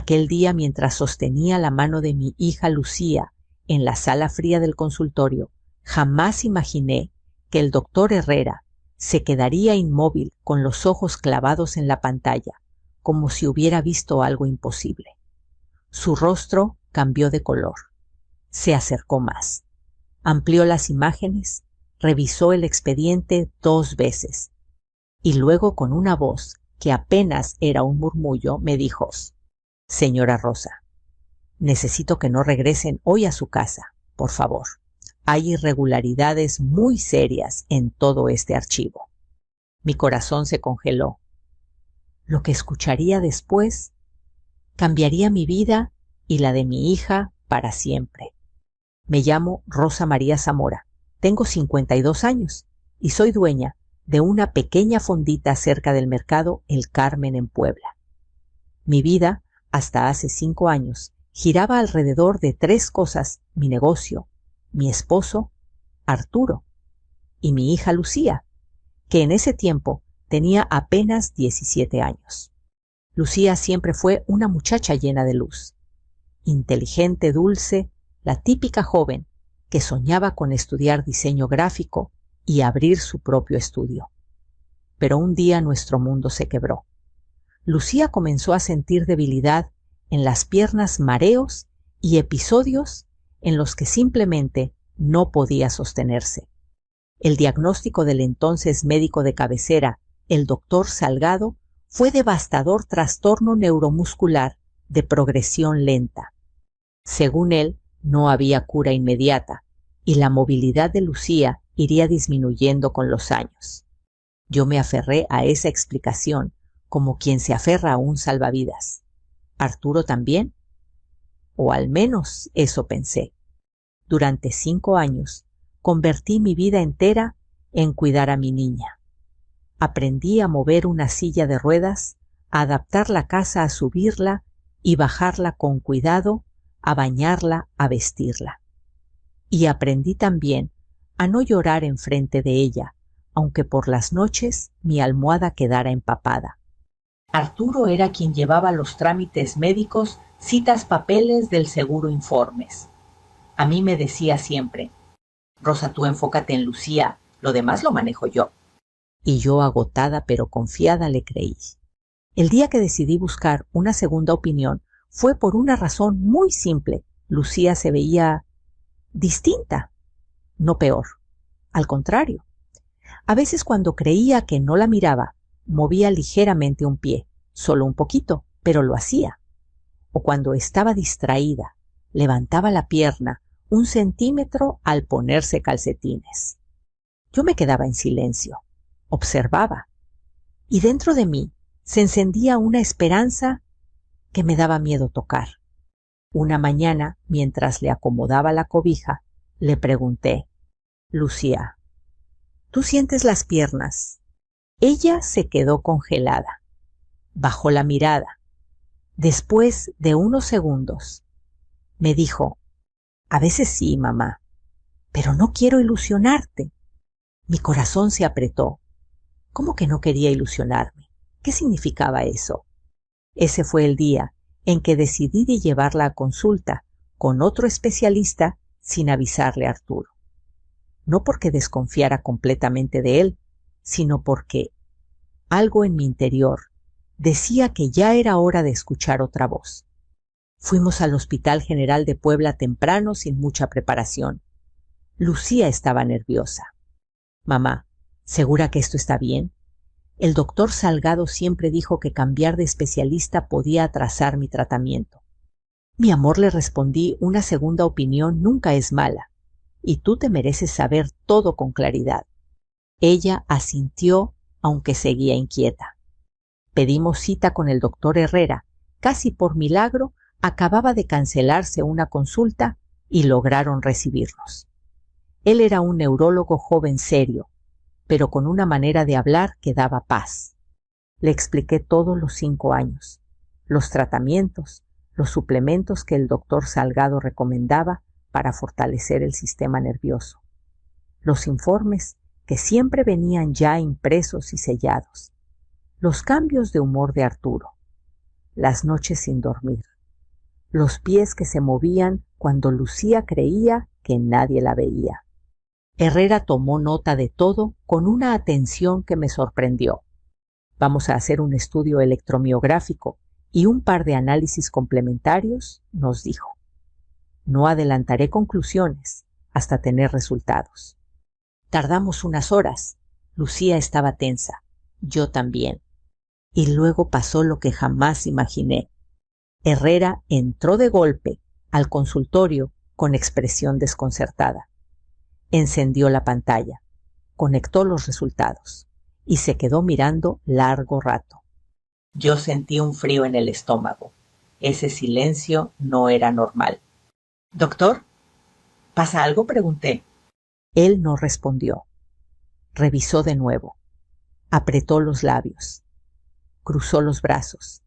Aquel día, mientras sostenía la mano de mi hija Lucía en la sala fría del consultorio, jamás imaginé que el doctor Herrera se quedaría inmóvil con los ojos clavados en la pantalla, como si hubiera visto algo imposible. Su rostro cambió de color. Se acercó más. Amplió las imágenes, revisó el expediente 2 veces y luego, con una voz que apenas era un murmullo, me dijo: «Señora Rosa, necesito que no regresen hoy a su casa, por favor. Hay irregularidades muy serias en todo este archivo». Mi corazón se congeló. Lo que escucharía después cambiaría mi vida y la de mi hija para siempre. Me llamo Rosa María Zamora, tengo 52 años y soy dueña de una pequeña fondita cerca del mercado El Carmen en Puebla. Mi vida, hasta hace 5 años, giraba alrededor de 3 cosas: mi negocio, mi esposo, Arturo, y mi hija Lucía, que en ese tiempo tenía apenas 17 años. Lucía siempre fue una muchacha llena de luz, inteligente, dulce, la típica joven que soñaba con estudiar diseño gráfico y abrir su propio estudio. Pero un día nuestro mundo se quebró. Lucía comenzó a sentir debilidad en las piernas, mareos y episodios en los que simplemente no podía sostenerse. El diagnóstico del entonces médico de cabecera, el doctor Salgado, fue devastador: trastorno neuromuscular de progresión lenta. Según él, no había cura inmediata y la movilidad de Lucía iría disminuyendo con los años. Yo me aferré a esa explicación como quien se aferra a un salvavidas. ¿Arturo también? O al menos eso pensé. Durante 5 años convertí mi vida entera en cuidar a mi niña. Aprendí a mover una silla de ruedas, a adaptar la casa, a subirla y bajarla con cuidado, a bañarla, a vestirla. Y aprendí también a no llorar enfrente de ella, aunque por las noches mi almohada quedara empapada. Arturo era quien llevaba los trámites médicos, citas, papeles del seguro, informes. A mí me decía siempre: «Rosa, tú enfócate en Lucía, lo demás lo manejo yo». Y yo, agotada pero confiada, le creí. El día que decidí buscar una segunda opinión fue por una razón muy simple. Lucía se veía distinta, no peor. Al contrario. A veces, cuando creía que no la miraba, movía ligeramente un pie, solo un poquito, pero lo hacía. O cuando estaba distraída, levantaba la pierna 1 centímetro al ponerse calcetines. Yo me quedaba en silencio, observaba, y dentro de mí se encendía una esperanza que me daba miedo tocar. Una mañana, mientras le acomodaba la cobija, le pregunté: «Lucía, ¿tú sientes las piernas?». Ella se quedó congelada. Bajó la mirada. Después de unos segundos, me dijo: «A veces sí, mamá, pero no quiero ilusionarte». Mi corazón se apretó. ¿Cómo que no quería ilusionarme? ¿Qué significaba eso? Ese fue el día en que decidí de llevarla a consulta con otro especialista sin avisarle a Arturo. No porque desconfiara completamente de él, sino porque algo en mi interior decía que ya era hora de escuchar otra voz. Fuimos al Hospital General de Puebla temprano, sin mucha preparación. Lucía estaba nerviosa. «Mamá, ¿segura que esto está bien? El doctor Salgado siempre dijo que cambiar de especialista podía atrasar mi tratamiento». «Mi amor», le respondí, «una segunda opinión nunca es mala, y tú te mereces saber todo con claridad». Ella asintió, aunque seguía inquieta. Pedimos cita con el doctor Herrera. Casi por milagro acababa de cancelarse una consulta y lograron recibirnos. Él era un neurólogo joven, serio, pero con una manera de hablar que daba paz. Le expliqué todos los 5 años, los tratamientos, los suplementos que el doctor Salgado recomendaba para fortalecer el sistema nervioso, los informes que siempre venían ya impresos y sellados, los cambios de humor de Arturo, las noches sin dormir, los pies que se movían cuando Lucía creía que nadie la veía. Herrera tomó nota de todo con una atención que me sorprendió. Vamos a hacer un estudio electromiográfico y un par de análisis complementarios, nos dijo. No adelantaré conclusiones hasta tener resultados. Tardamos unas horas. Lucía estaba tensa, yo también. Y luego pasó lo que jamás imaginé. Herrera entró de golpe al consultorio con expresión desconcertada. Encendió la pantalla, conectó los resultados y se quedó mirando largo rato. Yo sentí un frío en el estómago. Ese silencio no era normal. «¿Doctor? ¿Pasa algo?», pregunté. Él no respondió. Revisó de nuevo. Apretó los labios. Cruzó los brazos.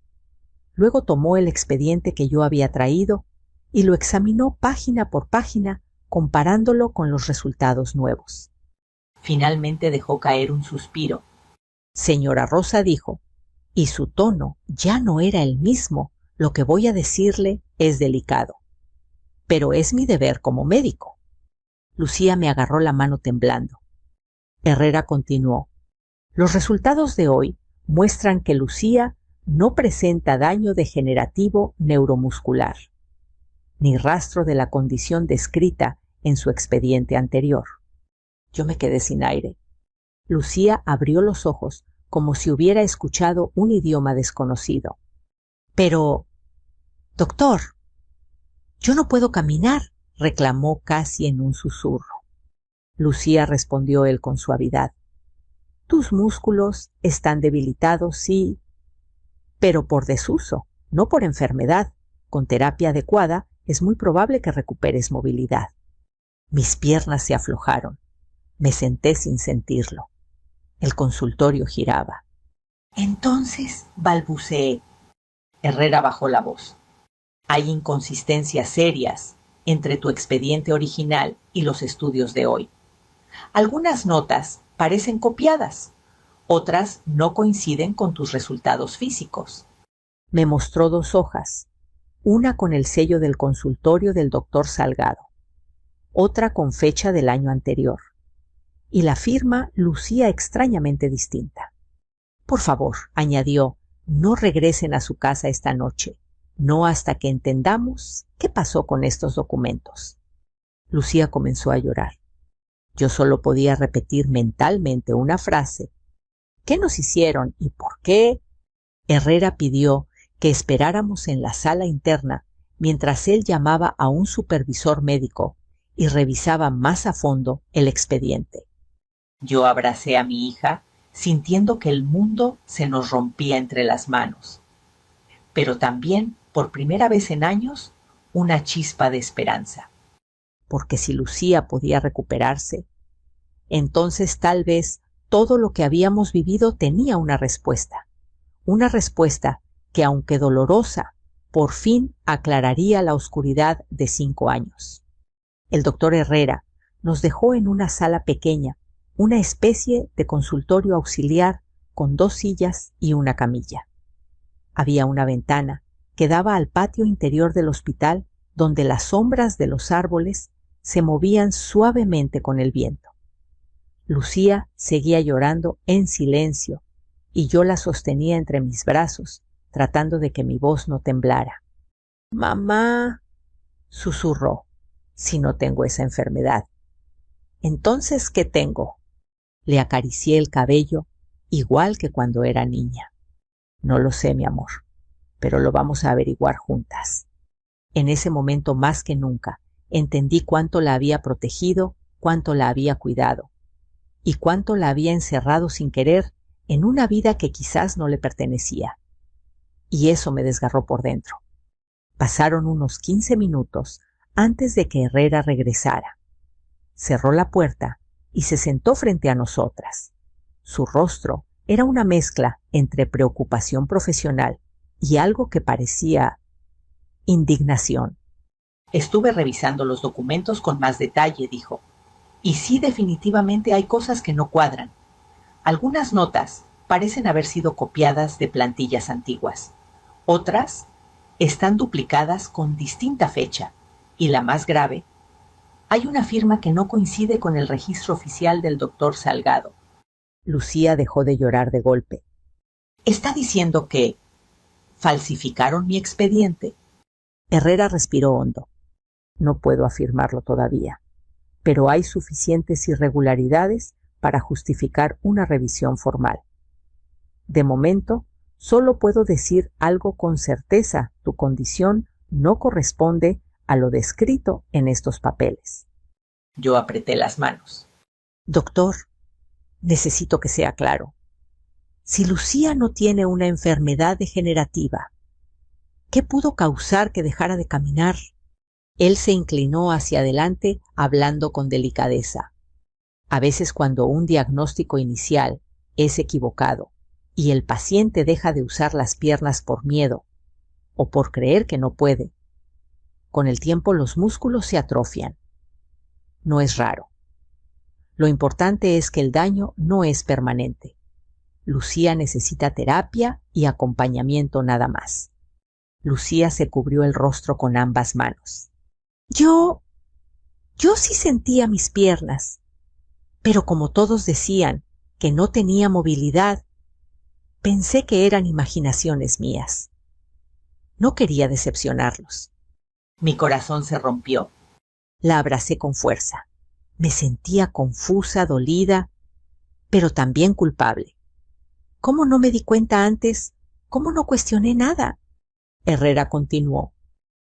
Luego tomó el expediente que yo había traído y lo examinó página por página, comparándolo con los resultados nuevos. Finalmente dejó caer un suspiro. «Señora Rosa», dijo, y su tono ya no era el mismo. «Lo que voy a decirle es delicado, pero es mi deber como médico». Lucía me agarró la mano temblando. Herrera continuó. «Los resultados de hoy muestran que Lucía no presenta daño degenerativo neuromuscular, ni rastro de la condición descrita en su expediente anterior». Yo me quedé sin aire. Lucía abrió los ojos como si hubiera escuchado un idioma desconocido. «Pero, doctor, yo no puedo caminar», reclamó casi en un susurro. Lucía, respondió él con suavidad. «Tus músculos están debilitados, sí, pero por desuso, no por enfermedad. Con terapia adecuada es muy probable que recuperes movilidad». Mis piernas se aflojaron. Me senté sin sentirlo. El consultorio giraba. «Entonces», balbuceé. Herrera bajó la voz. «Hay inconsistencias serias entre tu expediente original y los estudios de hoy. Algunas notas parecen copiadas, otras no coinciden con tus resultados físicos». Me mostró 2 hojas, una con el sello del consultorio del doctor Salgado, otra con fecha del año anterior, y la firma lucía extrañamente distinta. «Por favor», añadió, «no regresen a su casa esta noche, no hasta que entendamos qué pasó con estos documentos». Lucía comenzó a llorar. Yo solo podía repetir mentalmente una frase. «¿Qué nos hicieron y por qué?». Herrera pidió que esperáramos en la sala interna mientras él llamaba a un supervisor médico y revisaba más a fondo el expediente. Yo abracé a mi hija, sintiendo que el mundo se nos rompía entre las manos, pero también, por primera vez en años, una chispa de esperanza. Porque si Lucía podía recuperarse, entonces tal vez todo lo que habíamos vivido tenía una respuesta que, aunque dolorosa, por fin aclararía la oscuridad de 5 años. El doctor Herrera nos dejó en una sala pequeña, una especie de consultorio auxiliar con 2 sillas y una camilla. Había una ventana que daba al patio interior del hospital, donde las sombras de los árboles se movían suavemente con el viento. Lucía seguía llorando en silencio y yo la sostenía entre mis brazos, tratando de que mi voz no temblara. «Mamá», susurró, «si no tengo esa enfermedad». «¿Entonces qué tengo?». Le acaricié el cabello, igual que cuando era niña. «No lo sé, mi amor, pero lo vamos a averiguar juntas». En ese momento, más que nunca, entendí cuánto la había protegido, cuánto la había cuidado, y cuánto la había encerrado sin querer en una vida que quizás no le pertenecía. Y eso me desgarró por dentro. Pasaron unos 15 minutos antes de que Herrera regresara. Cerró la puerta y se sentó frente a nosotras. Su rostro era una mezcla entre preocupación profesional y algo que parecía indignación. «Estuve revisando los documentos con más detalle», dijo, «y sí, definitivamente hay cosas que no cuadran. Algunas notas parecen haber sido copiadas de plantillas antiguas. Otras Están duplicadas con distinta fecha y la más grave, hay una firma que no coincide con el registro oficial del doctor Salgado. Lucía dejó de llorar de golpe. ¿Está diciendo que falsificaron mi expediente? Herrera respiró hondo. No puedo afirmarlo todavía, pero hay suficientes irregularidades para justificar una revisión formal. De momento, solo puedo decir algo con certeza: tu condición no corresponde a lo descrito en estos papeles. Yo apreté las manos. Doctor, necesito que sea claro. Si Lucía no tiene una enfermedad degenerativa, ¿qué pudo causar que dejara de caminar? Él se inclinó hacia adelante hablando con delicadeza. A veces cuando un diagnóstico inicial es equivocado y el paciente deja de usar las piernas por miedo o por creer que no puede, con el tiempo los músculos se atrofian. No es raro. Lo importante es que el daño no es permanente. Lucía necesita terapia y acompañamiento nada más. Lucía se cubrió el rostro con ambas manos. Yo sí sentía mis piernas, pero como todos decían que no tenía movilidad, pensé que eran imaginaciones mías. No quería decepcionarlos. Mi corazón se rompió. La abracé con fuerza. Me sentía confusa, dolida, pero también culpable. ¿Cómo no me di cuenta antes? ¿Cómo no cuestioné nada? Herrera continuó.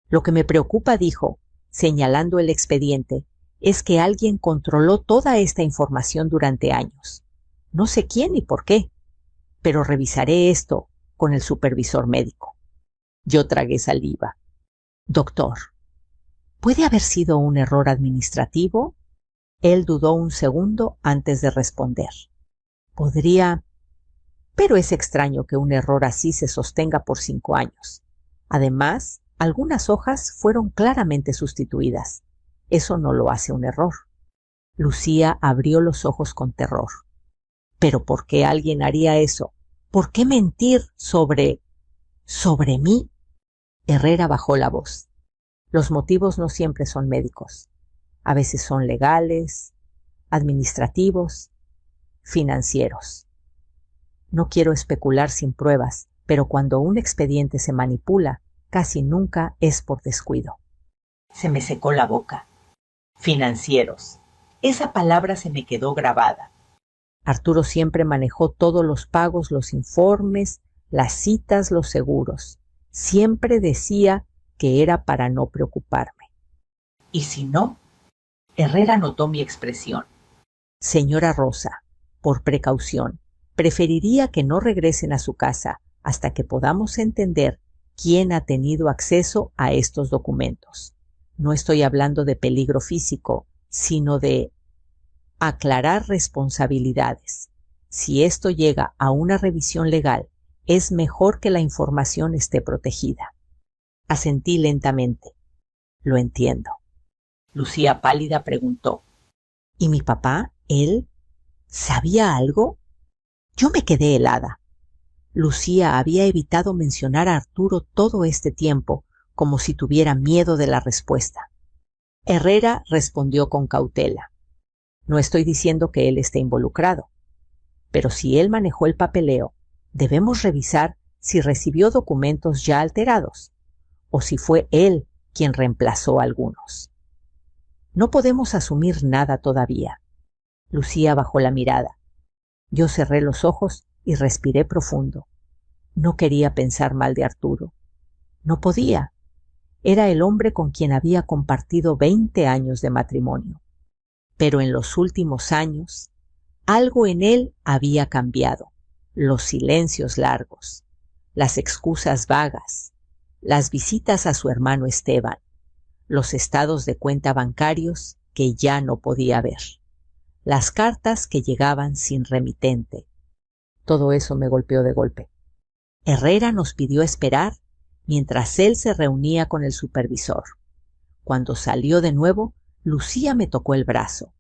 Lo que me preocupa, dijo, señalando el expediente, es que alguien controló toda esta información durante años. No sé quién ni por qué, pero revisaré esto con el supervisor médico. Yo tragué saliva. Doctor, ¿puede haber sido un error administrativo? Él dudó un segundo antes de responder. Podría, pero es extraño que un error así se sostenga por 5 años. Además, algunas hojas fueron claramente sustituidas. Eso no lo hace un error. Lucía abrió los ojos con terror. ¿Pero por qué alguien haría eso? ¿Por qué mentir sobre mí? Herrera bajó la voz. Los motivos no siempre son médicos. A veces son legales, administrativos, financieros. No quiero especular sin pruebas, pero cuando un expediente se manipula, casi nunca es por descuido. Se me secó la boca. Financieros. Esa palabra se me quedó grabada. Arturo siempre manejó todos los pagos, los informes, las citas, los seguros. Siempre decía que era para no preocuparme. ¿Y si no? Herrera notó mi expresión. Señora Rosa, por precaución, preferiría que no regresen a su casa hasta que podamos entender quién ha tenido acceso a estos documentos. No estoy hablando de peligro físico, sino de aclarar responsabilidades. Si esto llega a una revisión legal, es mejor que la información esté protegida. Asentí lentamente. Lo entiendo. Lucía pálida preguntó. ¿Y mi papá? ¿Él? ¿Sabía algo? Yo me quedé helada. Lucía había evitado mencionar a Arturo todo este tiempo, como si tuviera miedo de la respuesta. Herrera respondió con cautela. No estoy diciendo que él esté involucrado, pero si él manejó el papeleo, debemos revisar si recibió documentos ya alterados, o si fue él quien reemplazó algunos. No podemos asumir nada todavía. Lucía bajó la mirada. Yo cerré los ojos y respiré profundo. No quería pensar mal de Arturo. No podía. Era el hombre con quien había compartido 20 años de matrimonio. Pero en los últimos años, algo en él había cambiado. Los silencios largos, las excusas vagas, las visitas a su hermano Esteban, los estados de cuenta bancarios que ya no podía ver, las cartas que llegaban sin remitente. Todo eso me golpeó de golpe. Herrera nos pidió esperar mientras él se reunía con el supervisor. Cuando salió de nuevo, Lucía me tocó el brazo.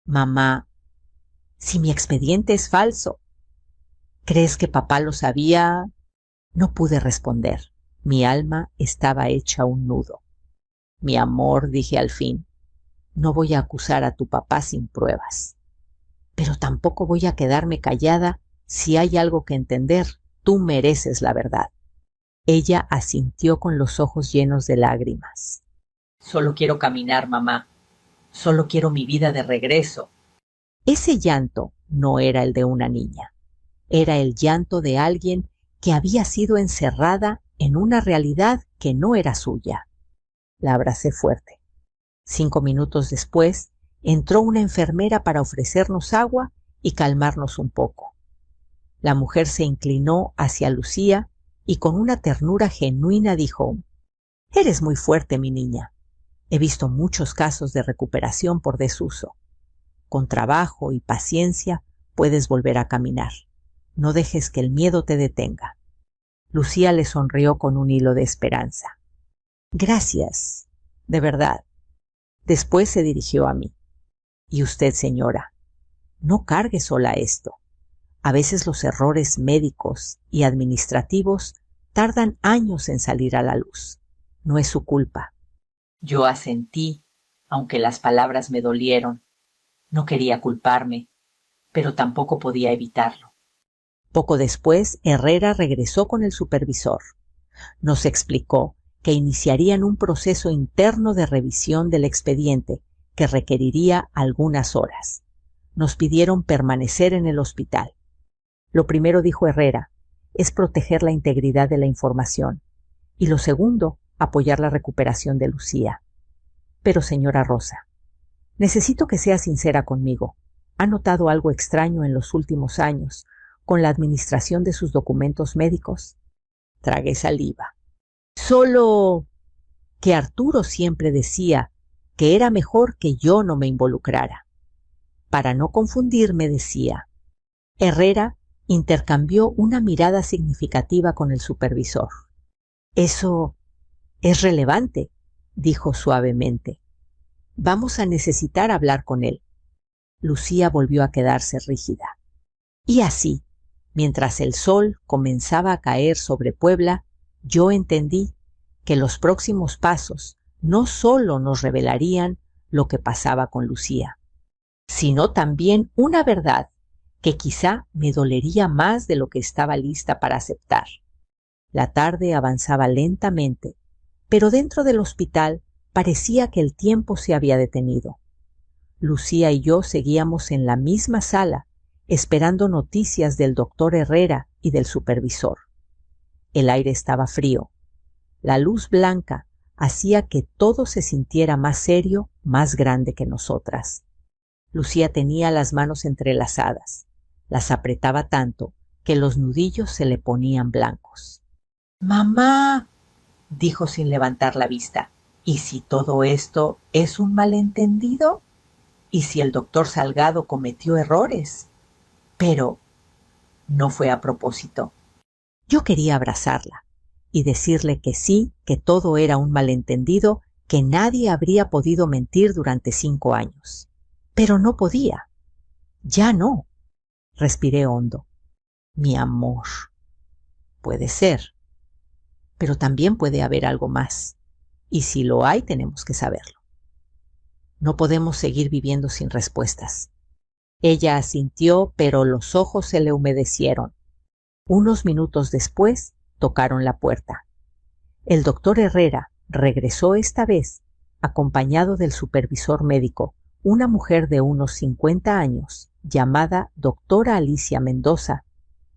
Mamá, si mi expediente es falso, ¿crees que papá lo sabía? No pude responder. Mi alma estaba hecha un nudo. Mi amor, dije al fin, no voy a acusar a tu papá sin pruebas. Pero tampoco voy a quedarme callada. Si hay algo que entender, tú mereces la verdad. Ella asintió con los ojos llenos de lágrimas. Solo quiero caminar, mamá. Solo quiero mi vida de regreso. Ese llanto no era el de una niña. Era el llanto de alguien que había sido encerrada en una realidad que no era suya. La abracé fuerte. 5 minutos después, entró una enfermera para ofrecernos agua y calmarnos un poco. La mujer se inclinó hacia Lucía y con una ternura genuina dijo: «Eres muy fuerte, mi niña. He visto muchos casos de recuperación por desuso. Con trabajo y paciencia puedes volver a caminar. No dejes que el miedo te detenga». Lucía le sonrió con un hilo de esperanza. «Gracias, de verdad». Después se dirigió a mí. «Y usted, señora, no cargue sola esto. A veces los errores médicos y administrativos tardan años en salir a la luz. No es su culpa». Yo asentí, aunque las palabras me dolieron. No quería culparme, pero tampoco podía evitarlo. Poco después, Herrera regresó con el supervisor. Nos explicó que iniciarían un proceso interno de revisión del expediente que requeriría algunas horas. Nos pidieron permanecer en el hospital. Lo primero, dijo Herrera, es proteger la integridad de la información y lo segundo, apoyar la recuperación de Lucía. Pero, señora Rosa, necesito que sea sincera conmigo. ¿Ha notado algo extraño en los últimos años con la administración de sus documentos médicos? Tragué saliva. Solo que Arturo siempre decía que era mejor que yo no me involucrara. Para no confundirme, decía. Herrera intercambió una mirada significativa con el supervisor. «Eso es relevante», dijo suavemente. «Vamos a necesitar hablar con él». Lucía volvió a quedarse rígida. Y así, mientras el sol comenzaba a caer sobre Puebla, yo entendí que los próximos pasos no solo nos revelarían lo que pasaba con Lucía, sino también una verdad que quizá me dolería más de lo que estaba lista para aceptar. La tarde avanzaba lentamente, pero dentro del hospital parecía que el tiempo se había detenido. Lucía y yo seguíamos en la misma sala, esperando noticias del doctor Herrera y del supervisor. El aire estaba frío. La luz blanca hacía que todo se sintiera más serio, más grande que nosotras. Lucía tenía las manos entrelazadas. Las apretaba tanto que los nudillos se le ponían blancos. «Mamá», dijo sin levantar la vista, «¿y si todo esto es un malentendido? ¿Y si el doctor Salgado cometió errores? Pero no fue a propósito». Yo quería abrazarla y decirle que sí, que todo era un malentendido, que nadie habría podido mentir durante 5 años. Pero no podía. Ya no. Respiré hondo. Mi amor. Puede ser. Pero también puede haber algo más. Y si lo hay, tenemos que saberlo. No podemos seguir viviendo sin respuestas. Ella asintió, pero los ojos se le humedecieron. Unos minutos después, tocaron la puerta. El doctor Herrera regresó esta vez, acompañado del supervisor médico, una mujer de unos 50 años, llamada doctora Alicia Mendoza,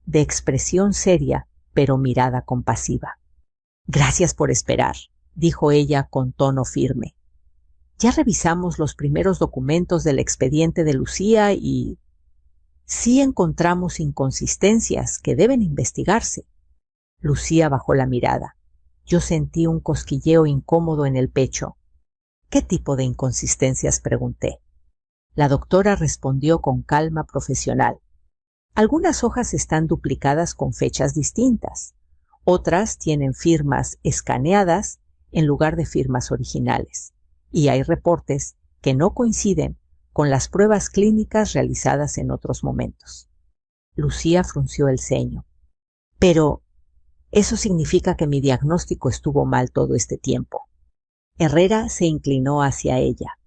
de expresión seria, pero mirada compasiva. «Gracias por esperar», dijo ella con tono firme. «Ya revisamos los primeros documentos del expediente de Lucía y sí encontramos inconsistencias que deben investigarse». Lucía bajó la mirada. Yo sentí un cosquilleo incómodo en el pecho. «¿Qué tipo de inconsistencias?», pregunté. La doctora respondió con calma profesional. «Algunas hojas están duplicadas con fechas distintas. Otras tienen firmas escaneadas en lugar de firmas originales. Y hay reportes que no coinciden con las pruebas clínicas realizadas en otros momentos». Lucía frunció el ceño. «Pero Eso significa que mi diagnóstico estuvo mal todo este tiempo. Herrera se inclinó hacia ella.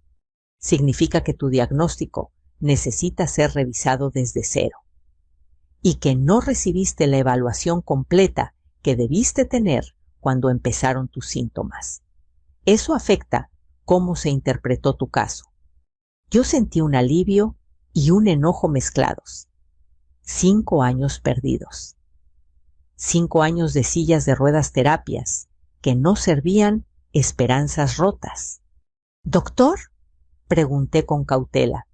Significa que tu diagnóstico necesita ser revisado desde cero y que no recibiste la evaluación completa que debiste tener cuando empezaron tus síntomas. Eso afecta cómo se interpretó tu caso. Yo sentí un alivio y un enojo mezclados. 5 años perdidos. 5 años de sillas de ruedas terapias que no servían, esperanzas rotas. ¿Doctor?, pregunté con cautela.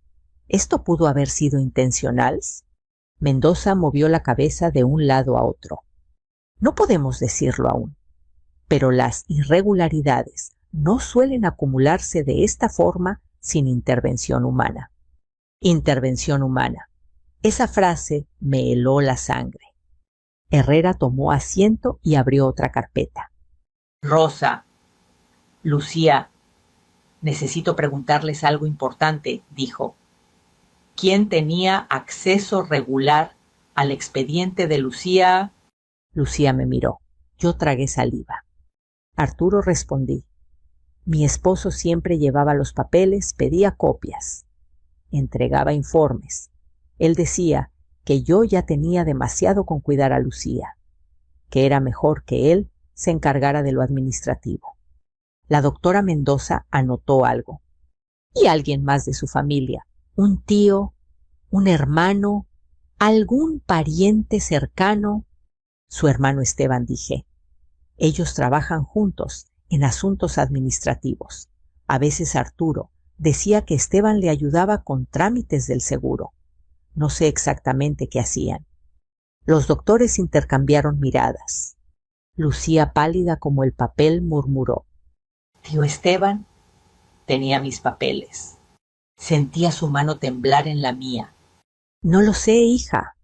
¿Esto pudo haber sido intencional? Mendoza movió la cabeza de un lado a otro. No podemos decirlo aún, pero las irregularidades no suelen acumularse de esta forma sin intervención humana. Intervención humana. Esa frase me heló la sangre. Herrera tomó asiento y abrió otra carpeta. Rosa, Lucía, necesito preguntarles algo importante, dijo. ¿Quién tenía acceso regular al expediente de Lucía? Lucía me miró. Yo tragué saliva. Arturo respondí. Mi esposo siempre llevaba los papeles, pedía copias, entregaba informes. Él decía que yo ya tenía demasiado con cuidar a Lucía, que era mejor que él se encargara de lo administrativo. La doctora Mendoza anotó algo. Y alguien más de su familia, un tío, un hermano, algún pariente cercano. Su hermano Esteban, dije. Ellos trabajan juntos en asuntos administrativos. A veces Arturo decía que Esteban le ayudaba con trámites del seguro. No sé exactamente qué hacían. Los doctores intercambiaron miradas. Lucía, pálida como el papel, murmuró. Tío Esteban tenía mis papeles. Sentía su mano temblar en la mía. No lo sé, hija.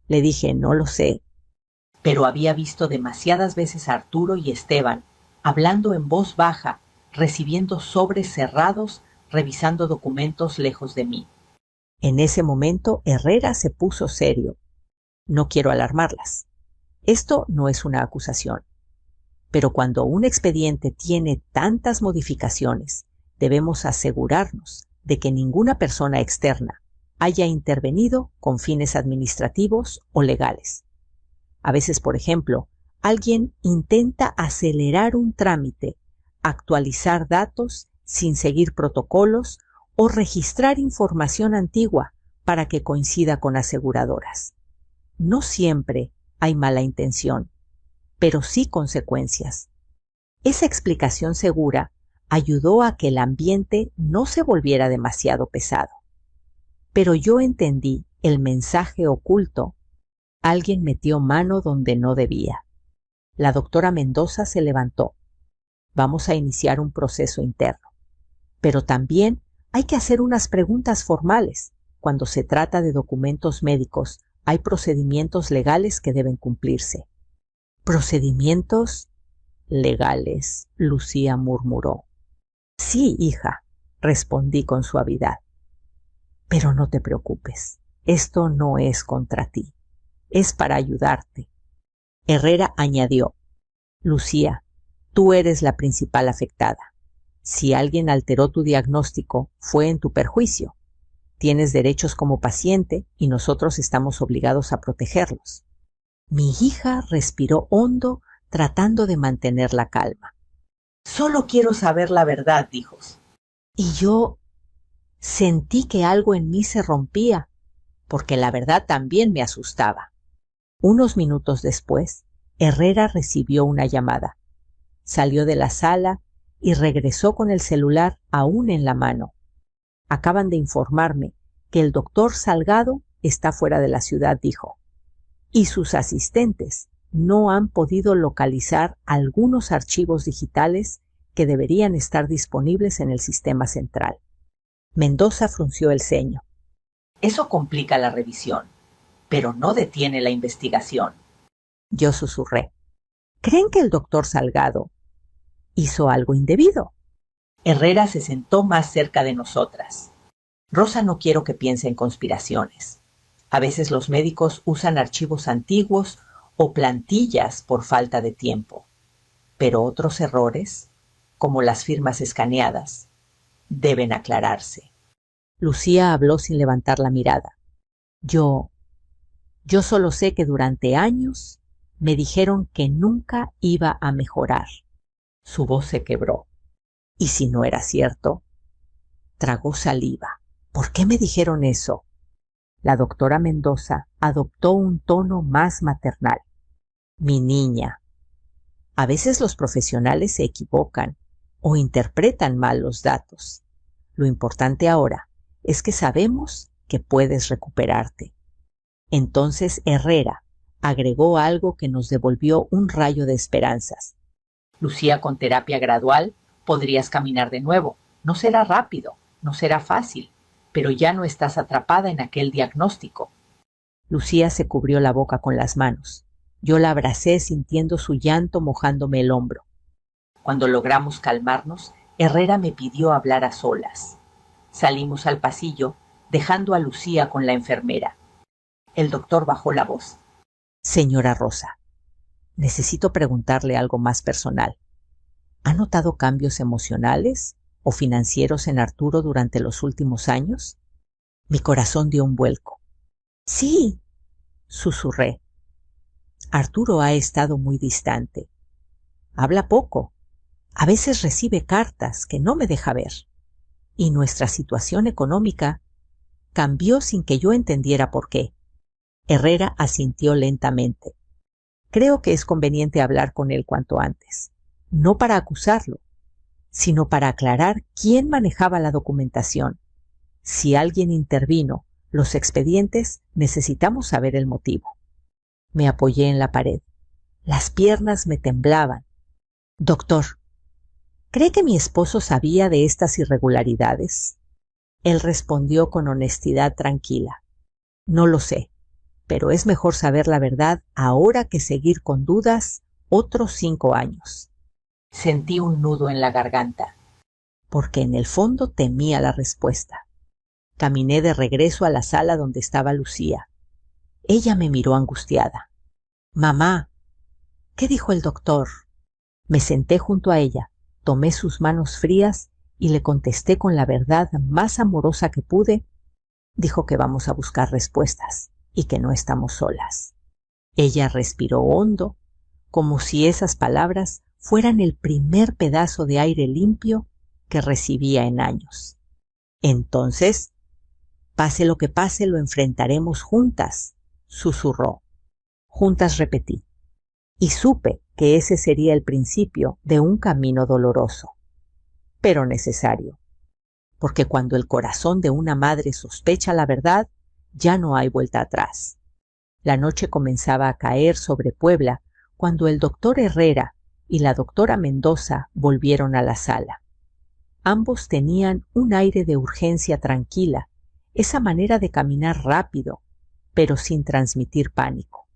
Le dije, no lo sé. Pero había visto demasiadas veces a Arturo y Esteban hablando en voz baja, recibiendo sobres cerrados, revisando documentos lejos de mí. En ese momento Herrera se puso serio. No quiero alarmarlas. Esto no es una acusación. Pero cuando un expediente tiene tantas modificaciones, debemos asegurarnos de que ninguna persona externa haya intervenido con fines administrativos o legales. A veces, por ejemplo, alguien intenta acelerar un trámite, actualizar datos sin seguir protocolos o registrar información antigua para que coincida con aseguradoras. No siempre hay mala intención, pero sí consecuencias. Esa explicación segura ayudó a que el ambiente no se volviera demasiado pesado. Pero yo entendí el mensaje oculto. Alguien metió mano donde no debía. La doctora Mendoza se levantó. Vamos a iniciar un proceso interno. Pero también hay que hacer unas preguntas formales. Cuando se trata de documentos médicos, hay procedimientos legales que deben cumplirse. ¿Procedimientos legales?, Lucía murmuró. Sí, hija, respondí con suavidad. Pero no te preocupes, esto no es contra ti, es para ayudarte. Herrera añadió, Lucía, tú eres la principal afectada. Si alguien alteró tu diagnóstico, fue en tu perjuicio. Tienes derechos como paciente y nosotros estamos obligados a protegerlos. Mi hija respiró hondo, tratando de mantener la calma. Solo quiero saber la verdad, dijo. Y yo sentí que algo en mí se rompía, porque la verdad también me asustaba. Unos minutos después, Herrera recibió una llamada. Salió de la sala y regresó con el celular aún en la mano. Acaban de informarme que el doctor Salgado está fuera de la ciudad, dijo, y sus asistentes no han podido localizar algunos archivos digitales que deberían estar disponibles en el sistema central. Mendoza frunció el ceño. Eso complica la revisión, pero no detiene la investigación. Yo susurré. ¿Creen que el doctor Salgado hizo algo indebido? Herrera se sentó más cerca de nosotras. Rosa, no quiero que piense en conspiraciones. A veces los médicos usan archivos antiguos o plantillas por falta de tiempo. Pero otros errores, como las firmas escaneadas, deben aclararse. Lucía habló sin levantar la mirada. Yo solo sé que durante años me dijeron que nunca iba a mejorar. Su voz se quebró. Y si no era cierto, tragó saliva. ¿Por qué me dijeron eso? La doctora Mendoza adoptó un tono más maternal. Mi niña, a veces los profesionales se equivocan o interpretan mal los datos. Lo importante ahora es que sabemos que puedes recuperarte. Entonces Herrera agregó algo que nos devolvió un rayo de esperanzas. Lucía, con terapia gradual podrías caminar de nuevo. No será rápido, no será fácil, pero ya no estás atrapada en aquel diagnóstico. Lucía se cubrió la boca con las manos. Yo la abracé sintiendo su llanto mojándome el hombro. Cuando logramos calmarnos, Herrera me pidió hablar a solas. Salimos al pasillo, dejando a Lucía con la enfermera. El doctor bajó la voz. Señora Rosa, necesito preguntarle algo más personal. ¿Ha notado cambios emocionales o financieros en Arturo durante los últimos años? Mi corazón dio un vuelco. Sí, susurré. Arturo ha estado muy distante. Habla poco. A veces recibe cartas que no me deja ver. Y nuestra situación económica cambió sin que yo entendiera por qué. Herrera asintió lentamente. Creo que es conveniente hablar con él cuanto antes. No para acusarlo, sino para aclarar quién manejaba la documentación. Si alguien intervino los expedientes, necesitamos saber el motivo. Me apoyé en la pared. Las piernas me temblaban. Doctor, ¿cree que mi esposo sabía de estas irregularidades? Él respondió con honestidad tranquila. No lo sé, pero es mejor saber la verdad ahora que seguir con dudas otros 5 años. Sentí un nudo en la garganta, porque en el fondo temía la respuesta. Caminé de regreso a la sala donde estaba Lucía. Ella me miró angustiada. Mamá, ¿qué dijo el doctor? Me senté junto a ella, tomé sus manos frías y le contesté con la verdad más amorosa que pude. Dijo que vamos a buscar respuestas y que no estamos solas. Ella respiró hondo, como si esas palabras fueran el primer pedazo de aire limpio que recibía en años. Entonces, pase lo que pase, lo enfrentaremos juntas, susurró. Juntas, repetí, y supe que ese sería el principio de un camino doloroso, pero necesario, porque cuando el corazón de una madre sospecha la verdad, ya no hay vuelta atrás. La noche comenzaba a caer sobre Puebla cuando el doctor Herrera y la doctora Mendoza volvieron a la sala. Ambos tenían un aire de urgencia tranquila, esa manera de caminar rápido, pero sin transmitir pánico,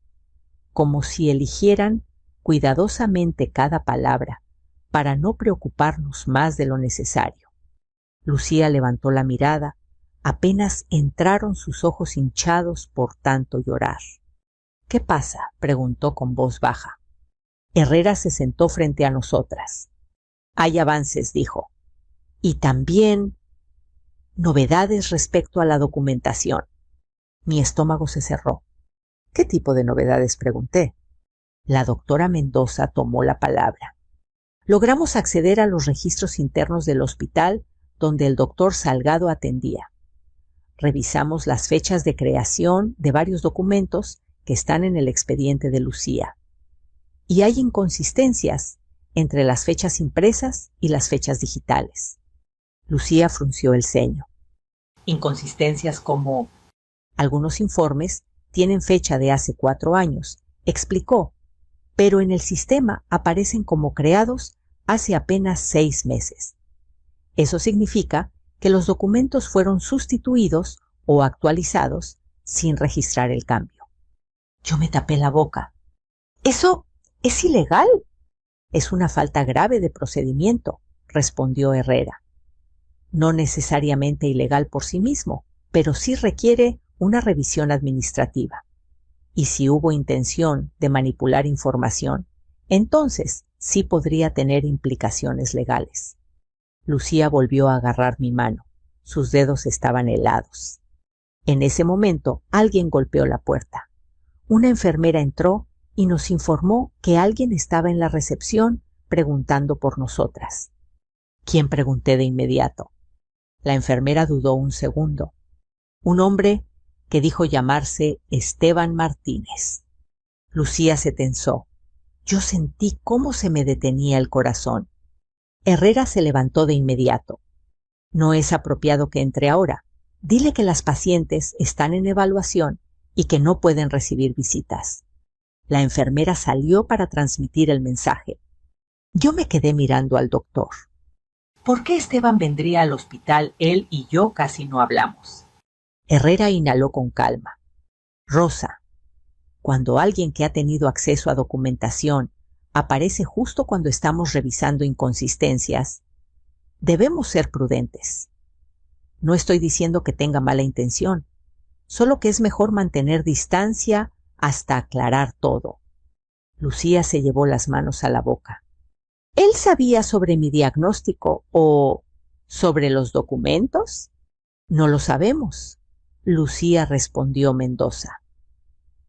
como si eligieran cuidadosamente cada palabra para no preocuparnos más de lo necesario. Lucía levantó la mirada, apenas entraron sus ojos hinchados por tanto llorar. ¿Qué pasa?, preguntó con voz baja. Herrera se sentó frente a nosotras. Hay avances, dijo, y también novedades respecto a la documentación. Mi estómago se cerró. ¿Qué tipo de novedades?, pregunté. La doctora Mendoza tomó la palabra. Logramos acceder a los registros internos del hospital donde el doctor Salgado atendía. Revisamos las fechas de creación de varios documentos que están en el expediente de Lucía. Y hay inconsistencias entre las fechas impresas y las fechas digitales. Lucía frunció el ceño. Inconsistencias como: algunos informes tienen fecha de hace 4 años, explicó, pero en el sistema aparecen como creados hace apenas 6 meses. Eso significa que los documentos fueron sustituidos o actualizados sin registrar el cambio. Yo me tapé la boca. ¿Eso es ilegal? Es una falta grave de procedimiento, respondió Herrera. No necesariamente ilegal por sí mismo, pero sí requiere una revisión administrativa. y si hubo intención de manipular información, entonces sí podría tener implicaciones legales. Lucía volvió a agarrar mi mano. Sus dedos estaban helados. En ese momento alguien golpeó la puerta. Una enfermera entró y nos informó que alguien estaba en la recepción preguntando por nosotras. ¿Quién? Pregunté de inmediato. La enfermera dudó un segundo. Un hombre que dijo llamarse Esteban Martínez. Lucía se tensó. Yo sentí cómo se me detenía el corazón. Herrera se levantó de inmediato. No es apropiado que entre ahora. Dile que las pacientes están en evaluación y que no pueden recibir visitas. La enfermera salió para transmitir el mensaje. Yo me quedé mirando al doctor. ¿Por qué Esteban vendría al hospital? Él y yo casi no hablamos. Herrera inhaló con calma. Rosa, cuando alguien que ha tenido acceso a documentación aparece justo cuando estamos revisando inconsistencias, debemos ser prudentes. No estoy diciendo que tenga mala intención, solo que es mejor mantener distancia hasta aclarar todo. Lucía se llevó las manos a la boca. ¿Él sabía sobre mi diagnóstico o sobre los documentos? No lo sabemos, Lucía respondió Mendoza.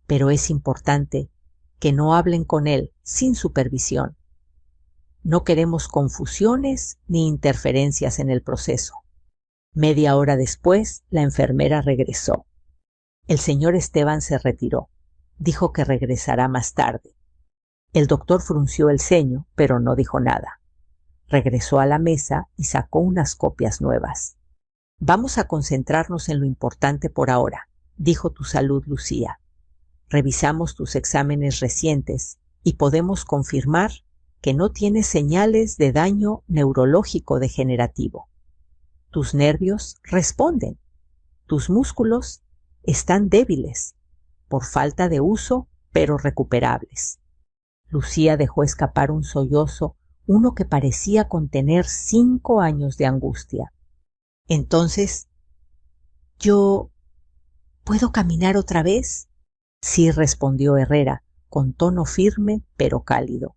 Pero es importante que no hablen con él sin supervisión. No queremos confusiones ni interferencias en el proceso. Media hora después, la enfermera regresó. El señor Esteban se retiró. Dijo que regresará más tarde. El doctor frunció el ceño, pero no dijo nada. Regresó a la mesa y sacó unas copias nuevas. Vamos a concentrarnos en lo importante por ahora, dijo Tu Salud, Lucía. Revisamos tus exámenes recientes y podemos confirmar que no tienes señales de daño neurológico degenerativo. Tus nervios responden. Tus músculos están débiles, por falta de uso, pero recuperables. Lucía dejó escapar un sollozo, uno que parecía contener 5 años de angustia. Entonces, ¿yo puedo caminar otra vez? Sí, respondió Herrera, con tono firme pero cálido.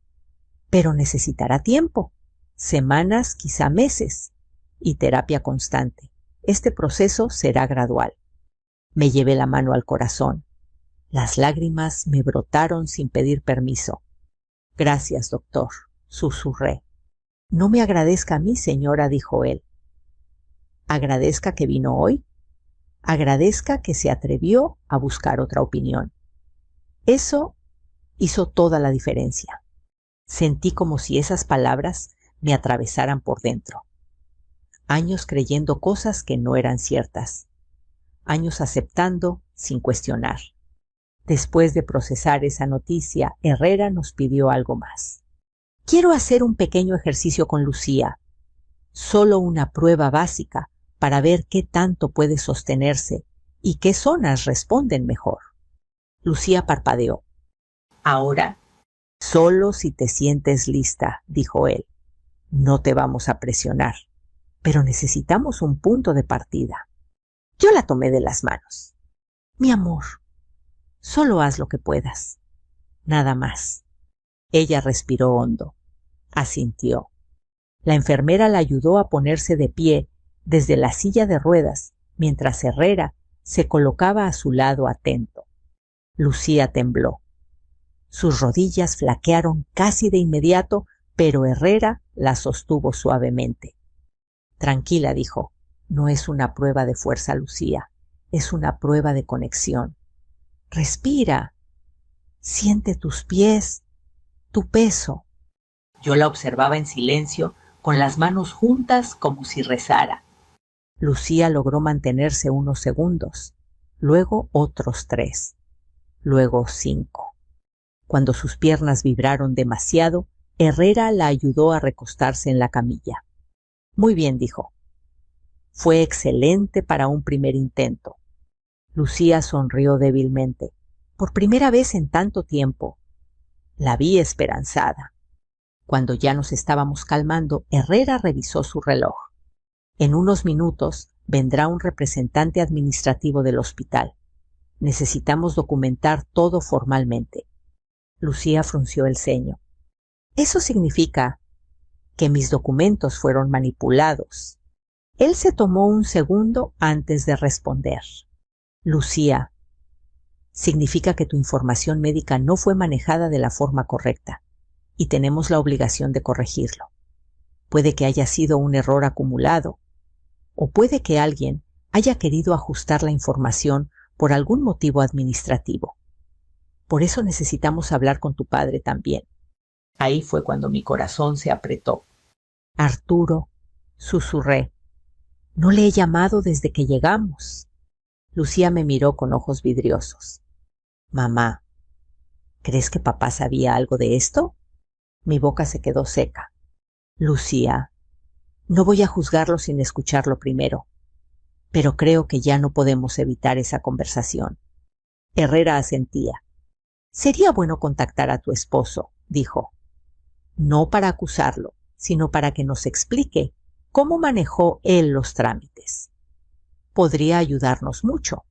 Pero necesitará tiempo, semanas, quizá meses, y terapia constante. Este proceso será gradual. Me llevé la mano al corazón. Las lágrimas me brotaron sin pedir permiso. Gracias, doctor, susurré. No me agradezca a mí, señora, dijo él. Agradezca que vino hoy. Agradezca que se atrevió a buscar otra opinión. Eso hizo toda la diferencia. Sentí como si esas palabras me atravesaran por dentro. Años creyendo cosas que no eran ciertas. Años aceptando sin cuestionar. Después de procesar esa noticia, Herrera nos pidió algo más. Quiero hacer un pequeño ejercicio con Lucía. Solo una prueba básica para ver qué tanto puede sostenerse y qué zonas responden mejor. Lucía parpadeó. Ahora, solo si te sientes lista, dijo él. No te vamos a presionar, pero necesitamos un punto de partida. Yo la tomé de las manos. Mi amor, solo haz lo que puedas. Nada más. Ella respiró hondo. Asintió. La enfermera la ayudó a ponerse de pie desde la silla de ruedas, mientras Herrera se colocaba a su lado atento. Lucía tembló. Sus rodillas flaquearon casi de inmediato, pero Herrera la sostuvo suavemente. Tranquila, dijo. No es una prueba de fuerza, Lucía. Es una prueba de conexión. Respira. Siente tus pies, tu peso. Yo la observaba en silencio, con las manos juntas como si rezara. Lucía logró mantenerse unos segundos, luego otros 3, luego 5. Cuando sus piernas vibraron demasiado, Herrera la ayudó a recostarse en la camilla. Muy bien, dijo. Fue excelente para un primer intento. Lucía sonrió débilmente. Por primera vez en tanto tiempo. La vi esperanzada. Cuando ya nos estábamos calmando, Herrera revisó su reloj. En unos minutos vendrá un representante administrativo del hospital. Necesitamos documentar todo formalmente. Lucía frunció el ceño. Eso significa que mis documentos fueron manipulados. Él se tomó un segundo antes de responder. Lucía, significa que tu información médica no fue manejada de la forma correcta y tenemos la obligación de corregirlo. Puede que haya sido un error acumulado o puede que alguien haya querido ajustar la información por algún motivo administrativo. Por eso necesitamos hablar con tu padre también. Ahí fue cuando mi corazón se apretó. Arturo, susurré, no le he llamado desde que llegamos. Lucía me miró con ojos vidriosos. Mamá, ¿crees que papá sabía algo de esto? Mi boca se quedó seca. Lucía, no voy a juzgarlo sin escucharlo primero, pero creo que ya no podemos evitar esa conversación. Herrera asentía. Sería bueno contactar a tu esposo, dijo. No para acusarlo, sino para que nos explique cómo manejó él los trámites. Podría ayudarnos mucho.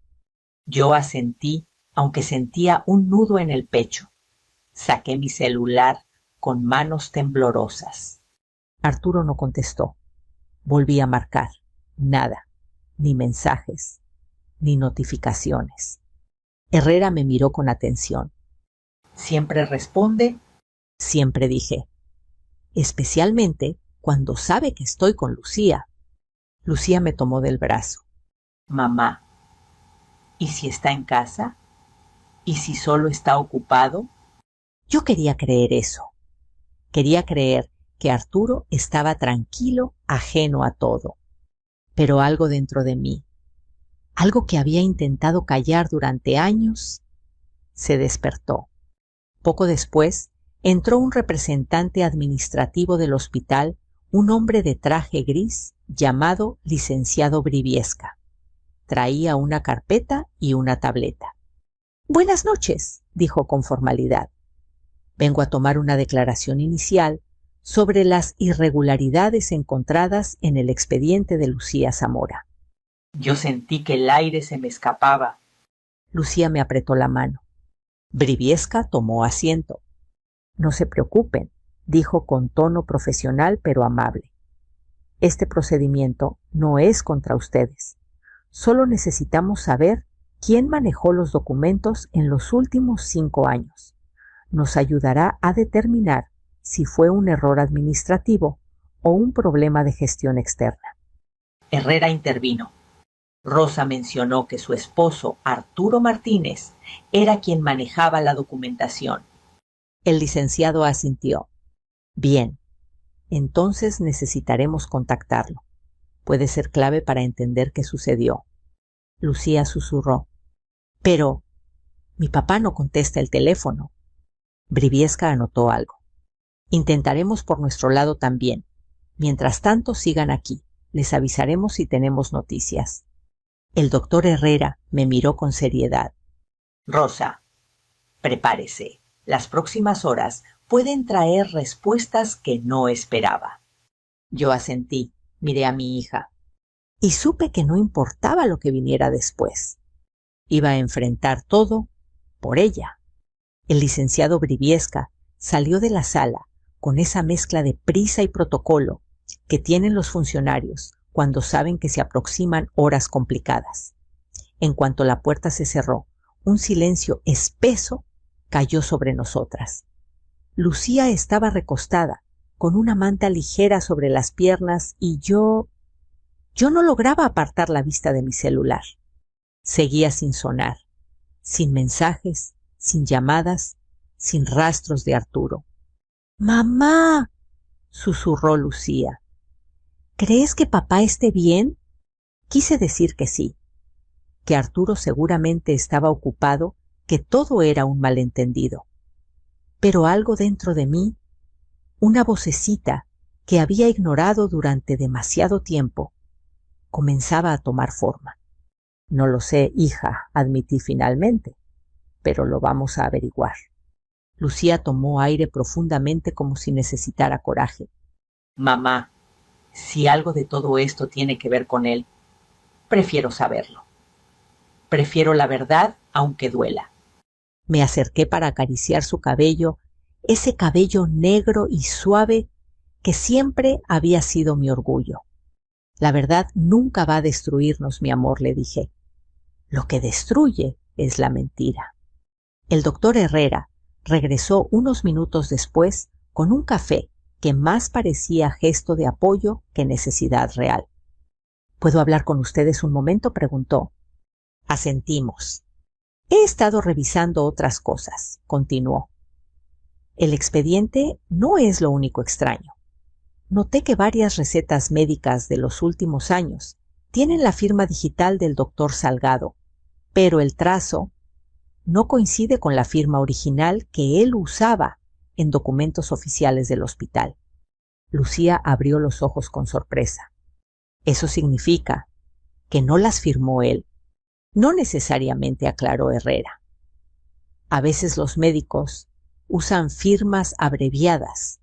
Yo asentí, aunque sentía un nudo en el pecho. Saqué mi celular con manos temblorosas. Arturo no contestó. Volví a marcar. Nada. Ni mensajes, ni notificaciones. Herrera me miró con atención. ¿Siempre responde? Siempre dije. Especialmente cuando sabe que estoy con Lucía. Lucía me tomó del brazo. Mamá, ¿y si está en casa? ¿Y si solo está ocupado? Yo quería creer eso. Quería creer que Arturo estaba tranquilo, ajeno a todo. Pero algo dentro de mí, algo que había intentado callar durante años, se despertó. Poco después, entró un representante administrativo del hospital, un hombre de traje gris llamado licenciado Briviesca. Traía una carpeta y una tableta. Buenas noches, dijo con formalidad. Vengo a tomar una declaración inicial sobre las irregularidades encontradas en el expediente de Lucía Zamora. Yo sentí que el aire se me escapaba. Lucía me apretó la mano. Briviesca tomó asiento. No se preocupen, dijo con tono profesional pero amable. Este procedimiento no es contra ustedes. Solo necesitamos saber quién manejó los documentos en los últimos 5 años. Nos ayudará a determinar si fue un error administrativo o un problema de gestión externa. Herrera intervino. Rosa mencionó que su esposo, Arturo Martínez, era quien manejaba la documentación. El licenciado asintió. Bien, entonces necesitaremos contactarlo. Puede ser clave para entender qué sucedió. Lucía susurró. Pero mi papá no contesta el teléfono. Briviesca anotó algo. Intentaremos por nuestro lado también. Mientras tanto, sigan aquí. Les avisaremos si tenemos noticias. El doctor Herrera me miró con seriedad. Rosa, prepárese. Las próximas horas pueden traer respuestas que no esperaba. Yo asentí, miré a mi hija. Y supe que no importaba lo que viniera después. Iba a enfrentar todo por ella. El licenciado Briviesca salió de la sala con esa mezcla de prisa y protocolo que tienen los funcionarios cuando saben que se aproximan horas complicadas. En cuanto la puerta se cerró, un silencio espeso cayó sobre nosotras. Lucía estaba recostada, con una manta ligera sobre las piernas y yo no lograba apartar la vista de mi celular. Seguía sin sonar, sin mensajes, sin llamadas, sin rastros de Arturo. ¡Mamá!, susurró Lucía. ¿Crees que papá esté bien? Quise decir que sí, que Arturo seguramente estaba ocupado, que todo era un malentendido. Pero algo dentro de mí, una vocecita que había ignorado durante demasiado tiempo, comenzaba a tomar forma. No lo sé, hija, admití finalmente, pero lo vamos a averiguar. Lucía tomó aire profundamente como si necesitara coraje. Mamá, si algo de todo esto tiene que ver con él, prefiero saberlo. Prefiero la verdad aunque duela. Me acerqué para acariciar su cabello, ese cabello negro y suave que siempre había sido mi orgullo. La verdad nunca va a destruirnos, mi amor, le dije. Lo que destruye es la mentira. El doctor Herrera regresó unos minutos después con un café que más parecía gesto de apoyo que necesidad real. ¿Puedo hablar con ustedes un momento?, preguntó. Asentimos. He estado revisando otras cosas, continuó. El expediente no es lo único extraño. Noté que varias recetas médicas de los últimos años tienen la firma digital del doctor Salgado, pero el trazo no coincide con la firma original que él usaba en documentos oficiales del hospital. Lucía abrió los ojos con sorpresa. Eso significa que no las firmó él. No necesariamente, aclaró Herrera. A veces los médicos usan firmas abreviadas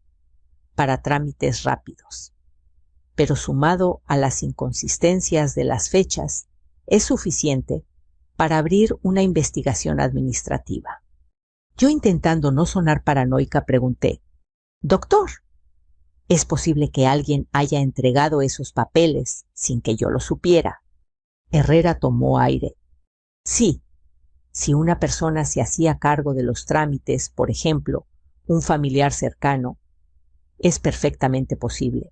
para trámites rápidos, pero sumado a las inconsistencias de las fechas, es suficiente para abrir una investigación administrativa. Yo, intentando no sonar paranoica, pregunté: «Doctor, ¿es posible que alguien haya entregado esos papeles sin que yo lo supiera?» Herrera tomó aire. Sí, si una persona se hacía cargo de los trámites, por ejemplo, un familiar cercano, es perfectamente posible.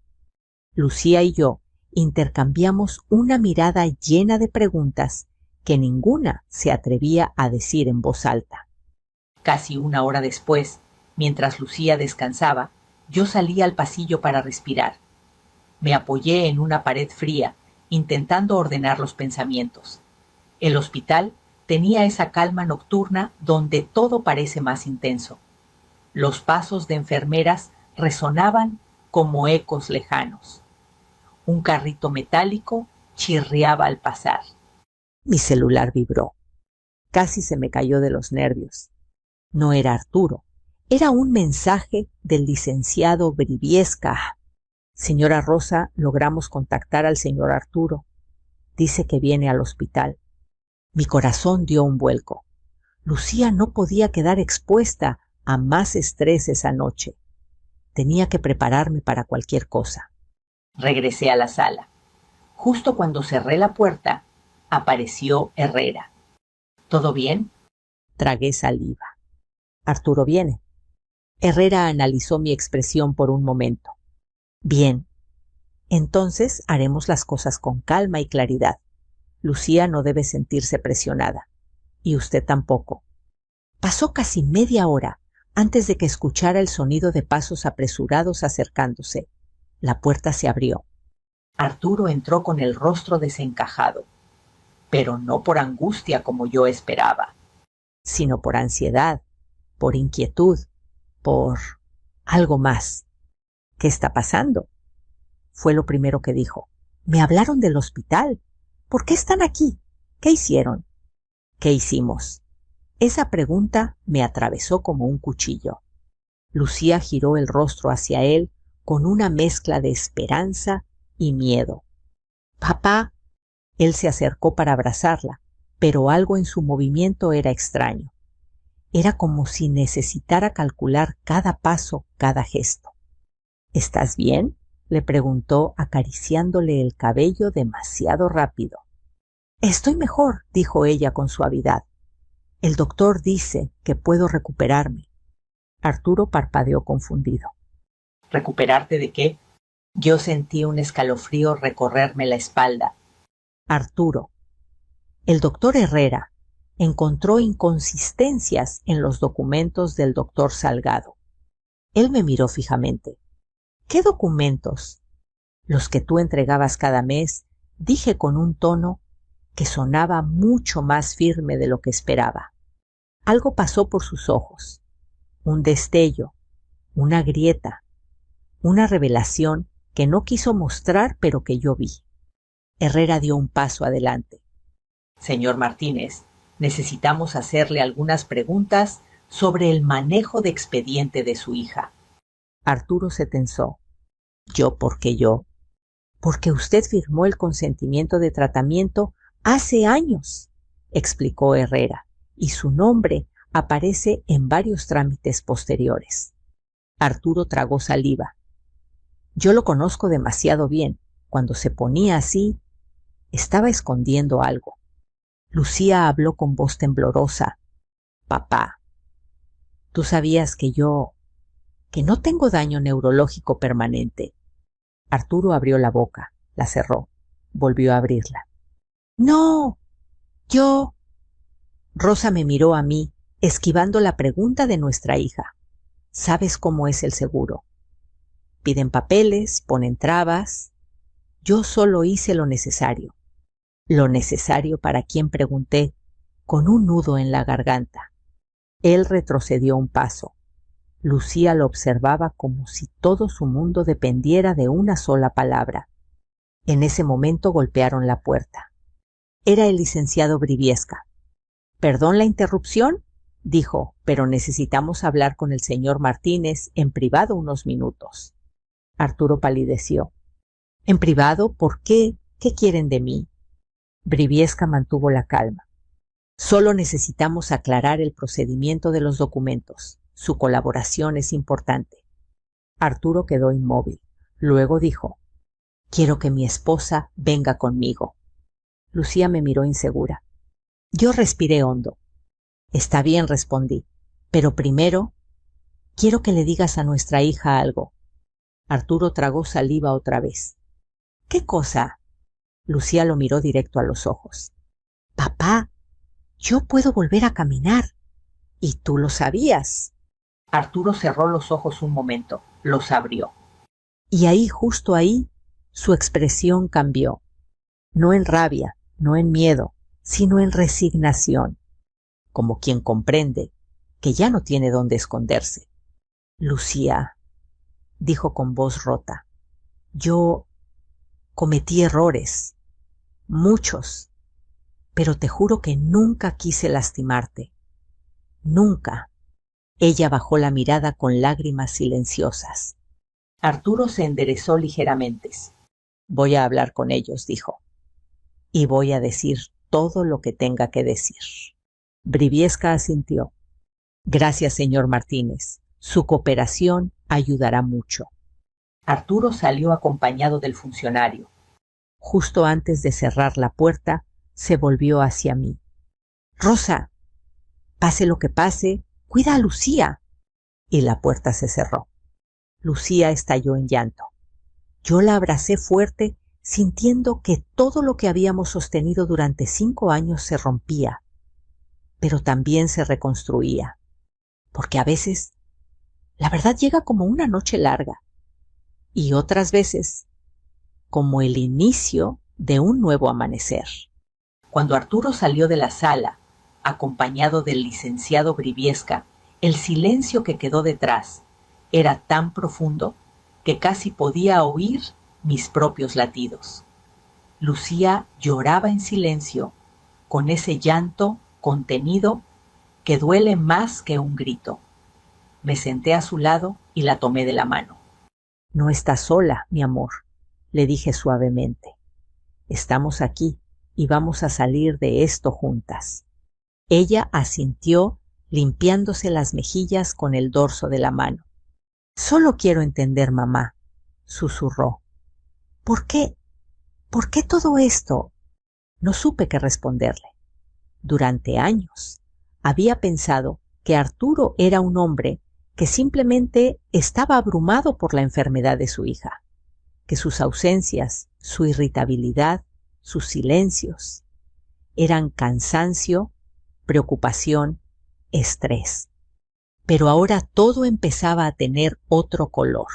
Lucía y yo intercambiamos una mirada llena de preguntas que ninguna se atrevía a decir en voz alta. Casi una hora después, mientras Lucía descansaba, yo salí al pasillo para respirar. Me apoyé en una pared fría, intentando ordenar los pensamientos. El hospital tenía esa calma nocturna donde todo parece más intenso. Los pasos de enfermeras resonaban como ecos lejanos. Un carrito metálico chirriaba al pasar. Mi celular vibró. Casi se me cayó de los nervios. No era Arturo. Era un mensaje del licenciado Briviesca. Señora Rosa, logramos contactar al señor Arturo. Dice que viene al hospital. Mi corazón dio un vuelco. Lucía no podía quedar expuesta a más estrés esa noche. Tenía que prepararme para cualquier cosa. Regresé a la sala. Justo cuando cerré la puerta, apareció Herrera. ¿Todo bien? Tragué saliva. Arturo viene. Herrera analizó mi expresión por un momento. Bien. Entonces haremos las cosas con calma y claridad. Lucía no debe sentirse presionada. Y usted tampoco. Pasó casi media hora antes de que escuchara el sonido de pasos apresurados acercándose. La puerta se abrió. Arturo entró con el rostro desencajado, pero no por angustia como yo esperaba, sino por ansiedad, por inquietud, por algo más. ¿Qué está pasando?, fue lo primero que dijo. Me hablaron del hospital. ¿Por qué están aquí? ¿Qué hicieron? ¿Qué hicimos? Esa pregunta me atravesó como un cuchillo. Lucía giró el rostro hacia él con una mezcla de esperanza y miedo. Papá. Él se acercó para abrazarla, pero algo en su movimiento era extraño. Era como si necesitara calcular cada paso, cada gesto. ¿Estás bien?, le preguntó, acariciándole el cabello demasiado rápido. Estoy mejor, dijo ella con suavidad. El doctor dice que puedo recuperarme. Arturo parpadeó confundido. ¿Recuperarte de qué? Yo sentí un escalofrío recorrerme la espalda. Arturo, el doctor Herrera encontró inconsistencias en los documentos del doctor Salgado. Él me miró fijamente. ¿Qué documentos? Los que tú entregabas cada mes, dije con un tono que sonaba mucho más firme de lo que esperaba. Algo pasó por sus ojos. Un destello, una grieta, una revelación que no quiso mostrar, pero que yo vi. Herrera dio un paso adelante. Señor Martínez, necesitamos hacerle algunas preguntas sobre el manejo de expediente de su hija. Arturo se tensó. ¿Yo por qué yo? Porque usted firmó el consentimiento de tratamiento hace años. explicó Herrera, y su nombre aparece en varios trámites posteriores. Arturo tragó saliva. Yo lo conozco demasiado bien. Cuando se ponía así, estaba escondiendo algo. Lucía habló con voz temblorosa. Papá, ¿tú sabías que no tengo daño neurológico permanente? Arturo abrió la boca, la cerró, volvió a abrirla. No, yo... Rosa me miró a mí, esquivando la pregunta de nuestra hija. ¿Sabes cómo es el seguro? Piden papeles, ponen trabas. Yo solo hice lo necesario. Lo necesario para quien pregunté, con un nudo en la garganta. Él retrocedió un paso. Lucía lo observaba como si todo su mundo dependiera de una sola palabra. En ese momento golpearon la puerta. Era el licenciado Briviesca. «¿Perdón la interrupción?», dijo, «pero necesitamos hablar con el señor Martínez en privado unos minutos». Arturo palideció. «¿En privado? ¿Por qué? ¿Qué quieren de mí?». Briviesca mantuvo la calma. «Solo necesitamos aclarar el procedimiento de los documentos. Su colaboración es importante». Arturo quedó inmóvil. Luego dijo, «Quiero que mi esposa venga conmigo». Lucía me miró insegura. Yo respiré hondo. «Está bien», respondí, «pero primero quiero que le digas a nuestra hija algo». Arturo tragó saliva otra vez. «¿Qué cosa?». Lucía lo miró directo a los ojos. «Papá, yo puedo volver a caminar. Y tú lo sabías». Arturo cerró los ojos un momento, los abrió. Y ahí, justo ahí, su expresión cambió. No en rabia, no en miedo, sino en resignación, como quien comprende que ya no tiene dónde esconderse. «Lucía», dijo con voz rota, «yo cometí errores, muchos, pero te juro que nunca quise lastimarte. Nunca». Ella bajó la mirada con lágrimas silenciosas. Arturo se enderezó ligeramente. «Voy a hablar con ellos», dijo, «y voy a decir todo lo que tenga que decir». Briviesca asintió. «Gracias, señor Martínez. Su cooperación ayudará mucho». Arturo salió acompañado del funcionario. Justo antes de cerrar la puerta, se volvió hacia mí. «Rosa, pase lo que pase, cuida a Lucía». Y la puerta se cerró. Lucía estalló en llanto. Yo la abracé fuerte, sintiendo que todo lo que habíamos sostenido durante 5 años se rompía, pero también se reconstruía, porque a veces la verdad llega como una noche larga, y otras veces como el inicio de un nuevo amanecer. Cuando Arturo salió de la sala, acompañado del licenciado Briviesca, el silencio que quedó detrás era tan profundo que casi podía oír mis propios latidos. Lucía lloraba en silencio, con ese llanto contenido que duele más que un grito. Me senté a su lado y la tomé de la mano. «No estás sola, mi amor», le dije suavemente. «Estamos aquí y vamos a salir de esto juntas». Ella asintió, limpiándose las mejillas con el dorso de la mano. «Solo quiero entender, mamá», susurró. «¿Por qué? ¿Por qué todo esto?». No supe qué responderle. Durante años había pensado que Arturo era un hombre que simplemente estaba abrumado por la enfermedad de su hija, que sus ausencias, su irritabilidad, sus silencios eran cansancio, preocupación, estrés. Pero ahora todo empezaba a tener otro color,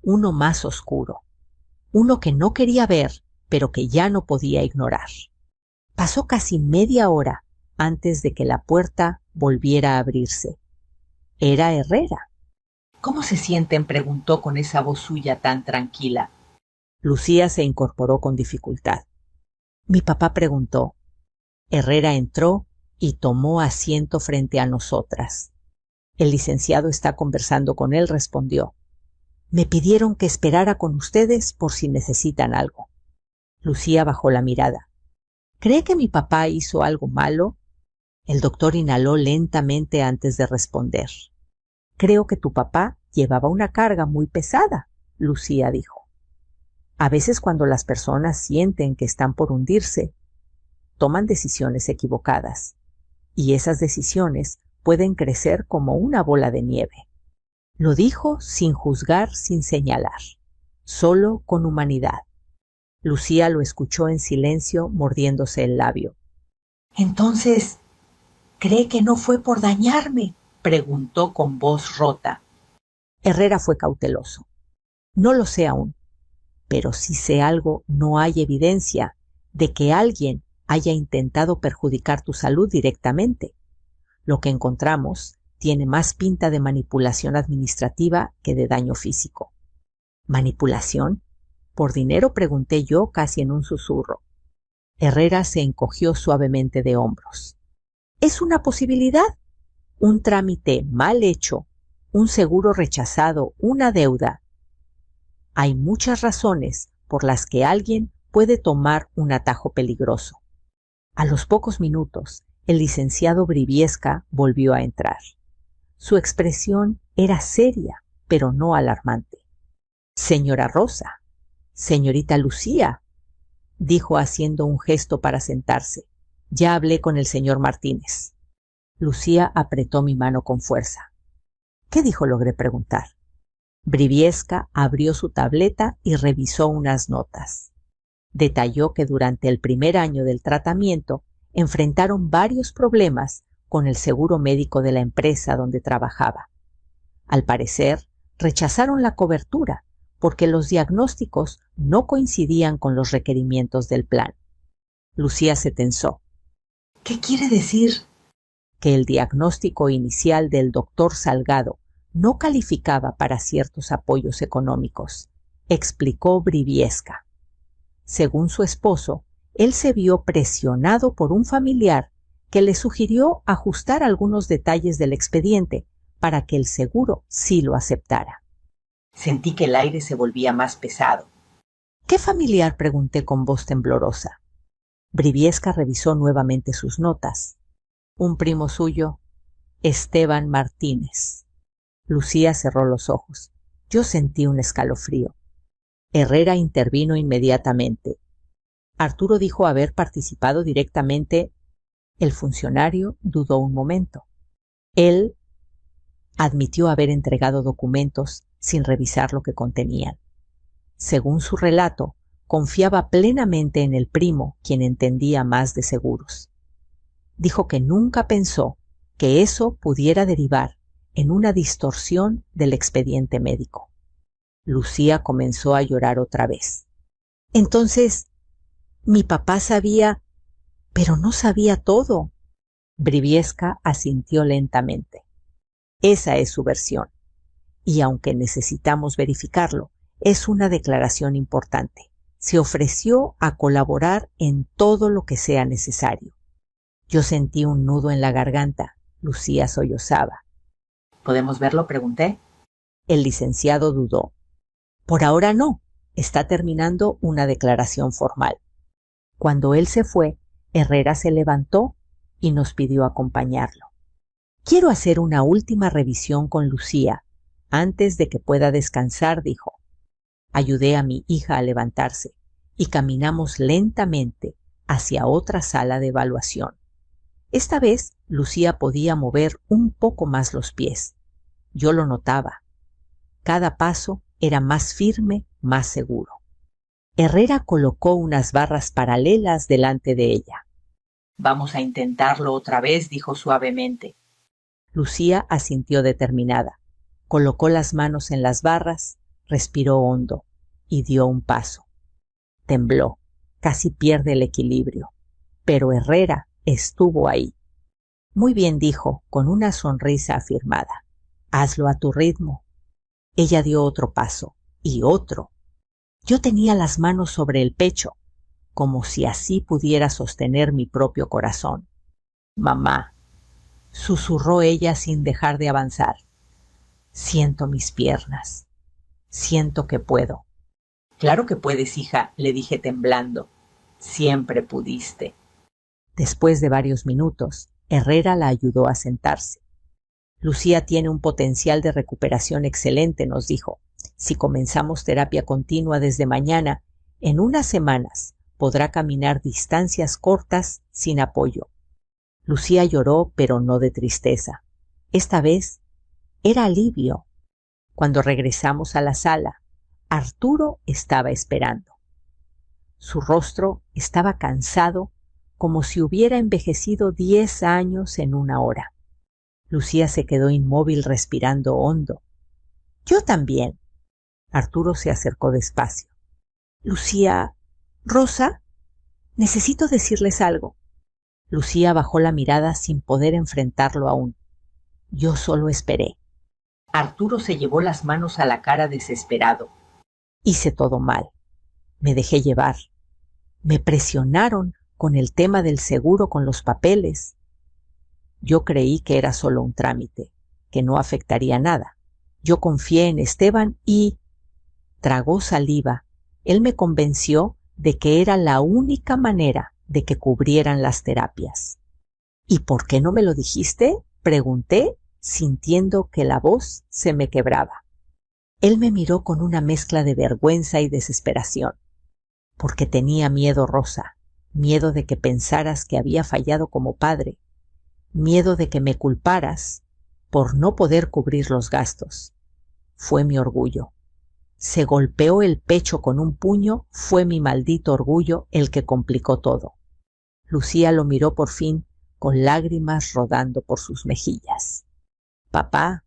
uno más oscuro, uno que no quería ver, pero que ya no podía ignorar. Pasó casi media hora antes de que la puerta volviera a abrirse. Era Herrera. «¿Cómo se sienten?», preguntó con esa voz suya tan tranquila. Lucía se incorporó con dificultad. «Mi papá preguntó». Herrera entró y tomó asiento frente a nosotras. «El licenciado está conversando con él», respondió. «Me pidieron que esperara con ustedes por si necesitan algo». Lucía bajó la mirada. «¿Cree que mi papá hizo algo malo El doctor inhaló lentamente antes de responder. Creo que tu papá llevaba una carga muy pesada, Lucía dijo. A veces cuando las personas sienten que están por hundirse, toman decisiones equivocadas, y esas decisiones pueden crecer como una bola de nieve. Lo dijo sin juzgar, sin señalar, solo con humanidad. Lucía lo escuchó en silencio, mordiéndose el labio. Entonces, ¿cree que no fue por dañarme?, preguntó con voz rota. Herrera fue cauteloso. No lo sé aún, pero si sé algo, no hay evidencia de que alguien haya intentado perjudicar tu salud directamente. Lo que encontramos tiene más pinta de manipulación administrativa que de daño físico. ¿Manipulación? ¿Por dinero?, pregunté yo casi en un susurro. Herrera se encogió suavemente de hombros. Es una posibilidad. Un trámite mal hecho, un seguro rechazado, una deuda. Hay muchas razones por las que alguien puede tomar un atajo peligroso. A los pocos minutos, el licenciado Briviesca volvió a entrar. Su expresión era seria, pero no alarmante. Señora Rosa, señorita Lucía, dijo haciendo un gesto para sentarse. Ya hablé con el señor Martínez. Lucía apretó mi mano con fuerza. ¿Qué dijo?, logré preguntar. Briviesca abrió su tableta y revisó unas notas. Detalló que durante el primer año del tratamiento enfrentaron varios problemas con el seguro médico de la empresa donde trabajaba. Al parecer, rechazaron la cobertura porque los diagnósticos no coincidían con los requerimientos del plan. Lucía se tensó. ¿Qué quiere decir? Que el diagnóstico inicial del doctor Salgado no calificaba para ciertos apoyos económicos, explicó Briviesca. Según su esposo, él se vio presionado por un familiar que le sugirió ajustar algunos detalles del expediente para que el seguro sí lo aceptara. Sentí que el aire se volvía más pesado. ¿Qué familiar?, pregunté con voz temblorosa. Briviesca revisó nuevamente sus notas. Un primo suyo, Esteban Martínez. Lucía cerró los ojos. Yo sentí un escalofrío. Herrera intervino inmediatamente. Arturo dijo haber participado directamente. El funcionario dudó un momento. Él admitió haber entregado documentos sin revisar lo que contenían. Según su relato, confiaba plenamente en el primo, quien entendía más de seguros. Dijo que nunca pensó que eso pudiera derivar en una distorsión del expediente médico. Lucía comenzó a llorar otra vez. Entonces, mi papá sabía, pero no sabía todo. Briviesca asintió lentamente. Esa es su versión, y aunque necesitamos verificarlo, es una declaración importante. Se ofreció a colaborar en todo lo que sea necesario. Yo sentí un nudo en la garganta. Lucía sollozaba. ¿Podemos verlo?, pregunté. El licenciado dudó. Por ahora no. Está terminando una declaración formal. Cuando él se fue, Herrera se levantó y nos pidió acompañarlo. Quiero hacer una última revisión con Lucía antes de que pueda descansar, dijo. Ayudé a mi hija a levantarse y caminamos lentamente hacia otra sala de evaluación. Esta vez Lucía podía mover un poco más los pies. Yo lo notaba. Cada paso era más firme, más seguro. Herrera colocó unas barras paralelas delante de ella. Vamos a intentarlo otra vez, dijo suavemente. Lucía asintió determinada. Colocó las manos en las barras, respiró hondo y dio un paso. Tembló, casi pierde el equilibrio, pero Herrera estuvo ahí. Muy bien, dijo, con una sonrisa afirmada. Hazlo a tu ritmo. Ella dio otro paso, y otro. Yo tenía las manos sobre el pecho, como si así pudiera sostener mi propio corazón. Mamá, susurró ella sin dejar de avanzar. Siento mis piernas. Siento que puedo. Claro que puedes, hija, le dije temblando. Siempre pudiste. Después de varios minutos, Herrera la ayudó a sentarse. Lucía tiene un potencial de recuperación excelente, nos dijo. Si comenzamos terapia continua desde mañana, en unas semanas podrá caminar distancias cortas sin apoyo. Lucía lloró, pero no de tristeza. Esta vez era alivio. Cuando regresamos a la sala, Arturo estaba esperando. Su rostro estaba cansado, como si hubiera envejecido 10 años en una hora. Lucía se quedó inmóvil respirando hondo. Yo también. Arturo se acercó despacio. Lucía, Rosa, necesito decirles algo. Lucía bajó la mirada sin poder enfrentarlo aún. Yo solo esperé. Arturo se llevó las manos a la cara desesperado. Hice todo mal. Me dejé llevar. Me presionaron con el tema del seguro con los papeles. Yo creí que era solo un trámite, que no afectaría nada. Yo confié en Esteban y... Tragó saliva. Él me convenció de que era la única manera de que cubrieran las terapias. ¿Y por qué no me lo dijiste?, pregunté, sintiendo que la voz se me quebraba. Él me miró con una mezcla de vergüenza y desesperación. Porque tenía miedo, Rosa, miedo de que pensaras que había fallado como padre, miedo de que me culparas por no poder cubrir los gastos. Fue mi orgullo. Se golpeó el pecho con un puño, fue mi maldito orgullo el que complicó todo. Lucía lo miró por fin, con lágrimas rodando por sus mejillas. Papá,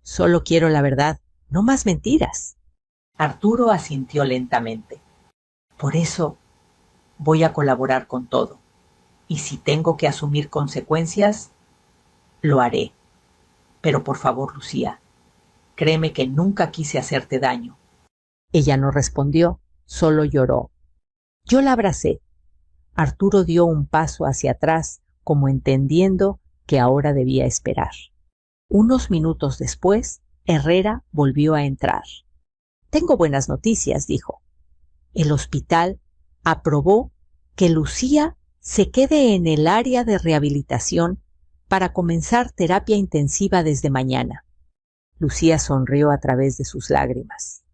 solo quiero la verdad, no más mentiras. Arturo asintió lentamente. Por eso voy a colaborar con todo. Y si tengo que asumir consecuencias, lo haré. Pero por favor, Lucía, créeme que nunca quise hacerte daño. Ella no respondió, solo lloró. Yo la abracé. Arturo dio un paso hacia atrás, como entendiendo que ahora debía esperar. Unos minutos después, Herrera volvió a entrar. Tengo buenas noticias, dijo. El hospital aprobó que Lucía se quede en el área de rehabilitación para comenzar terapia intensiva desde mañana. Lucía sonrió a través de sus lágrimas.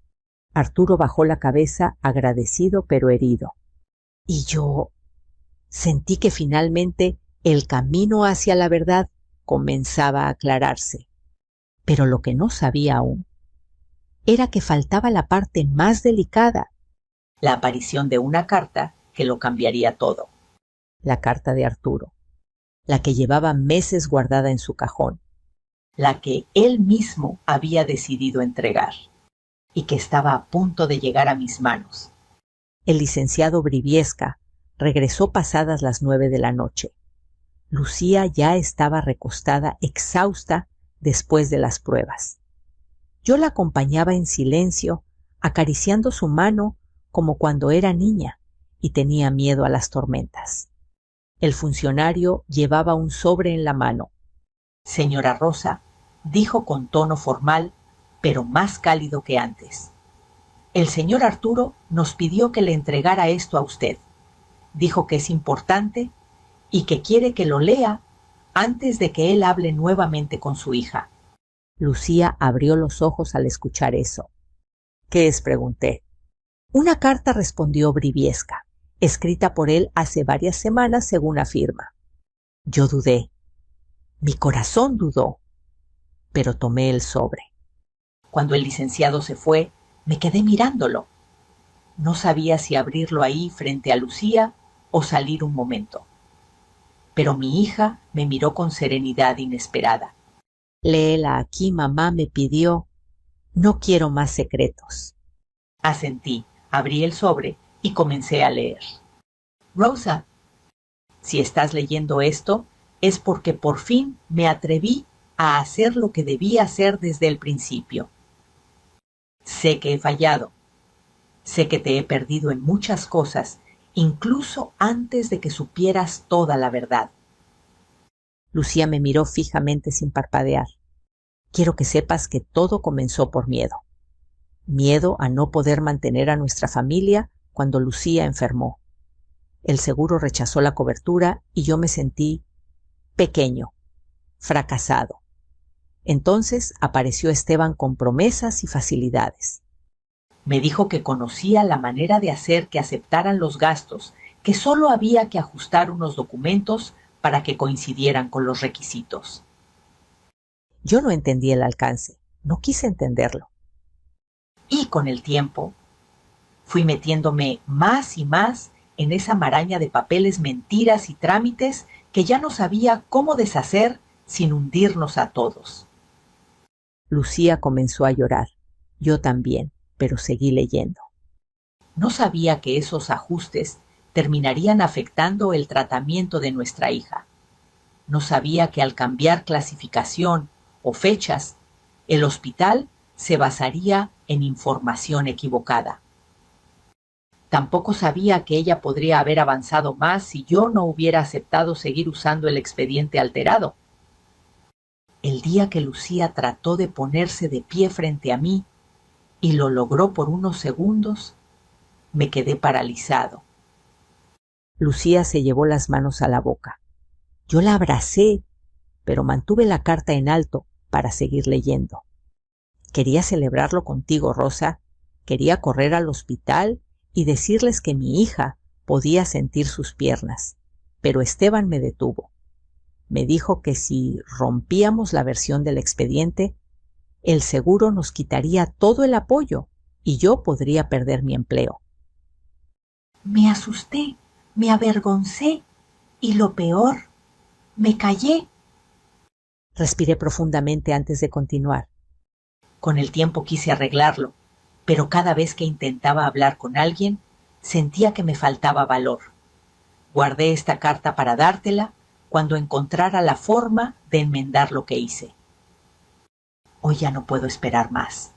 Arturo bajó la cabeza, agradecido pero herido. Y yo sentí que finalmente el camino hacia la verdad comenzaba a aclararse. Pero lo que no sabía aún era que faltaba la parte más delicada, la aparición de una carta que lo cambiaría todo. La carta de Arturo, la que llevaba meses guardada en su cajón, la que él mismo había decidido entregar y que estaba a punto de llegar a mis manos. El licenciado Briviesca regresó pasadas las 9 de la noche. Lucía ya estaba recostada, exhausta después de las pruebas. Yo la acompañaba en silencio, acariciando su mano como cuando era niña y tenía miedo a las tormentas. El funcionario llevaba un sobre en la mano. Señora Rosa, dijo con tono formal, pero más cálido que antes. El señor Arturo nos pidió que le entregara esto a usted. Dijo que es importante y que quiere que lo lea antes de que él hable nuevamente con su hija. Lucía abrió los ojos al escuchar eso. ¿Qué es?, pregunté. Una carta, respondió Briviesca, escrita por él hace varias semanas, según afirma. Yo dudé. Mi corazón dudó, pero tomé el sobre. Cuando el licenciado se fue, me quedé mirándolo. No sabía si abrirlo ahí frente a Lucía o salir un momento. Pero mi hija me miró con serenidad inesperada. Léela aquí, mamá, me pidió. No quiero más secretos. Asentí, abrí el sobre y comencé a leer. Rosa, si estás leyendo esto, es porque por fin me atreví a hacer lo que debía hacer desde el principio. Sé que he fallado. Sé que te he perdido en muchas cosas, incluso antes de que supieras toda la verdad. Lucía me miró fijamente sin parpadear. Quiero que sepas que todo comenzó por miedo. Miedo a no poder mantener a nuestra familia cuando Lucía enfermó. El seguro rechazó la cobertura y yo me sentí pequeño, fracasado. Entonces apareció Esteban con promesas y facilidades. Me dijo que conocía la manera de hacer que aceptaran los gastos, que solo había que ajustar unos documentos para que coincidieran con los requisitos. Yo no entendí el alcance, no quise entenderlo. Y con el tiempo fui metiéndome más y más en esa maraña de papeles, mentiras y trámites que ya no sabía cómo deshacer sin hundirnos a todos. Lucía comenzó a llorar. Yo también, pero seguí leyendo. No sabía que esos ajustes terminarían afectando el tratamiento de nuestra hija. No sabía que al cambiar clasificación o fechas, el hospital se basaría en información equivocada. Tampoco sabía que ella podría haber avanzado más si yo no hubiera aceptado seguir usando el expediente alterado. El día que Lucía trató de ponerse de pie frente a mí, y lo logró por unos segundos, me quedé paralizado. Lucía se llevó las manos a la boca. Yo la abracé, pero mantuve la carta en alto para seguir leyendo. Quería celebrarlo contigo, Rosa. Quería correr al hospital y decirles que mi hija podía sentir sus piernas, pero Esteban me detuvo. Me dijo que si rompíamos la versión del expediente, el seguro nos quitaría todo el apoyo y yo podría perder mi empleo. Me asusté, me avergoncé y lo peor, me callé. Respiré profundamente antes de continuar. Con el tiempo quise arreglarlo, pero cada vez que intentaba hablar con alguien, sentía que me faltaba valor. Guardé esta carta para dártela cuando encontrara la forma de enmendar lo que hice. Hoy ya no puedo esperar más.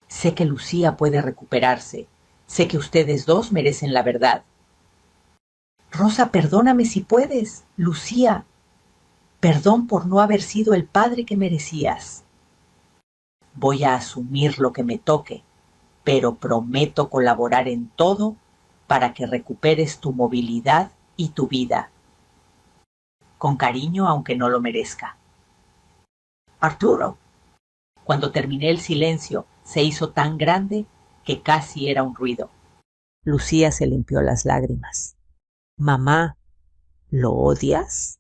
Sé que Lucía puede recuperarse. Sé que ustedes dos merecen la verdad. Rosa, perdóname si puedes. Lucía, perdón por no haber sido el padre que merecías. Voy a asumir lo que me toque, pero prometo colaborar en todo para que recuperes tu movilidad y tu vida. Con cariño, aunque no lo merezca. Arturo. Cuando terminé el silencio, se hizo tan grande que casi era un ruido. Lucía se limpió las lágrimas. Mamá, ¿lo odias?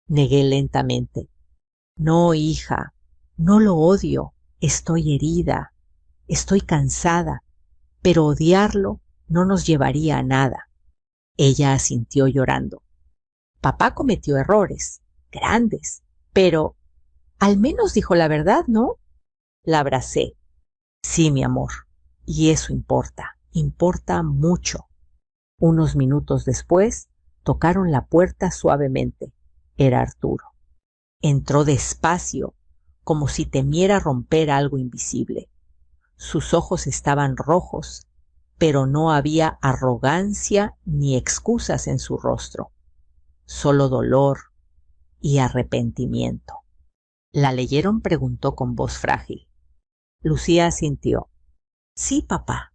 Negué lentamente. No, hija, no lo odio. Estoy herida, estoy cansada, pero odiarlo no nos llevaría a nada. Ella asintió llorando. Papá cometió errores, grandes, pero al menos dijo la verdad, ¿no? La abracé. Sí, mi amor, y eso importa mucho. Unos minutos después, tocaron la puerta suavemente. Era Arturo. Entró despacio, como si temiera romper algo invisible. Sus ojos estaban rojos, pero no había arrogancia ni excusas en su rostro, solo dolor y arrepentimiento. ¿La leyeron?, preguntó con voz frágil. Lucía asintió. Sí, papá.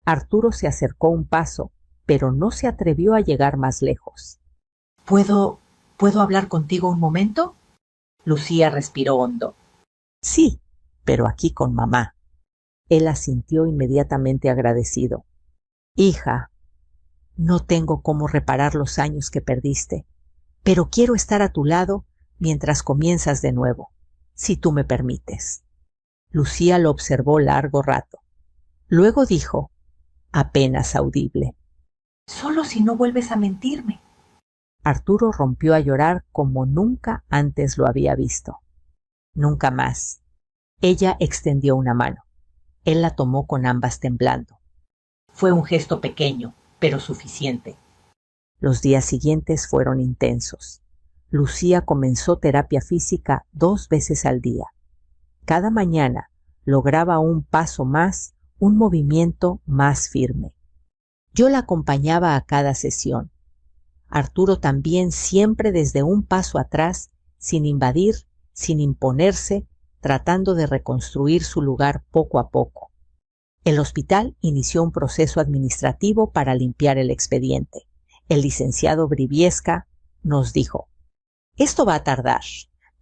Arturo se acercó un paso, pero no se atrevió a llegar más lejos. ¿Puedo hablar contigo un momento? Lucía respiró hondo. Sí, pero aquí con mamá. Él asintió inmediatamente agradecido. Hija, no tengo cómo reparar los años que perdiste, pero quiero estar a tu lado mientras comienzas de nuevo, si tú me permites. Lucía lo observó largo rato. Luego dijo, apenas audible: solo si no vuelves a mentirme. Arturo rompió a llorar como nunca antes lo había visto. Nunca más. Ella extendió una mano. Él la tomó con ambas temblando. Fue un gesto pequeño, pero suficiente. Los días siguientes fueron intensos. Lucía comenzó terapia física 2 veces al día. Cada mañana lograba un paso más, un movimiento más firme. Yo la acompañaba a cada sesión. Arturo también, siempre desde un paso atrás, sin invadir, sin imponerse, tratando de reconstruir su lugar poco a poco. El hospital inició un proceso administrativo para limpiar el expediente. El licenciado Briviesca nos dijo: Esto va a tardar,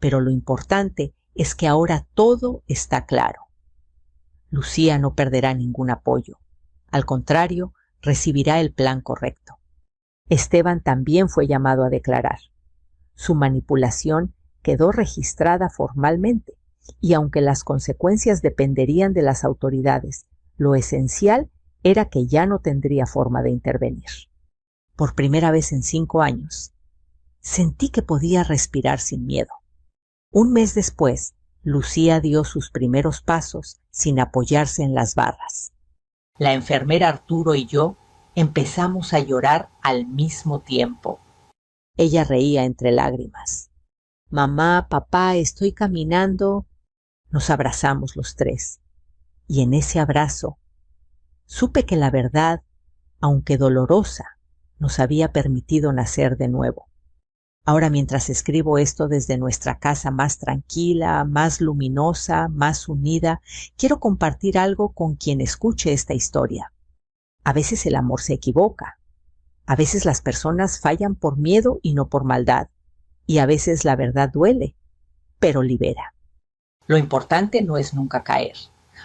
pero lo importante es que ahora todo está claro. Lucía no perderá ningún apoyo. Al contrario, recibirá el plan correcto. Esteban también fue llamado a declarar. Su manipulación quedó registrada formalmente, y aunque las consecuencias dependerían de las autoridades, lo esencial era que ya no tendría forma de intervenir. Por primera vez en 5 años, sentí que podía respirar sin miedo. Un mes después, Lucía dio sus primeros pasos sin apoyarse en las barras. La enfermera Arturo y yo empezamos a llorar al mismo tiempo. Ella reía entre lágrimas. Mamá, papá, estoy caminando. Nos abrazamos los tres. Y en ese abrazo supe que la verdad, aunque dolorosa, nos había permitido nacer de nuevo. Ahora, mientras escribo esto desde nuestra casa más tranquila, más luminosa, más unida, quiero compartir algo con quien escuche esta historia. A veces el amor se equivoca. A veces las personas fallan por miedo y no por maldad. Y a veces la verdad duele, pero libera. Lo importante no es nunca caer.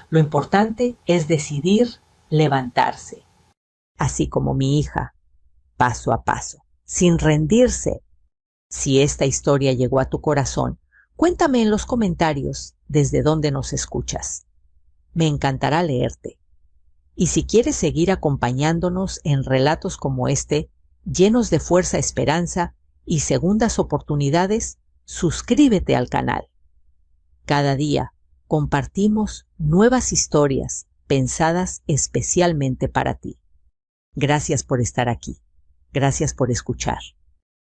Lo importante es decidir levantarse. Así como mi hija, paso a paso, sin rendirse. Si esta historia llegó a tu corazón, cuéntame en los comentarios desde dónde nos escuchas. Me encantará leerte. Y si quieres seguir acompañándonos en relatos como este, llenos de fuerza, esperanza y segundas oportunidades, suscríbete al canal. Cada día compartimos nuevas historias pensadas especialmente para ti. Gracias por estar aquí. Gracias por escuchar.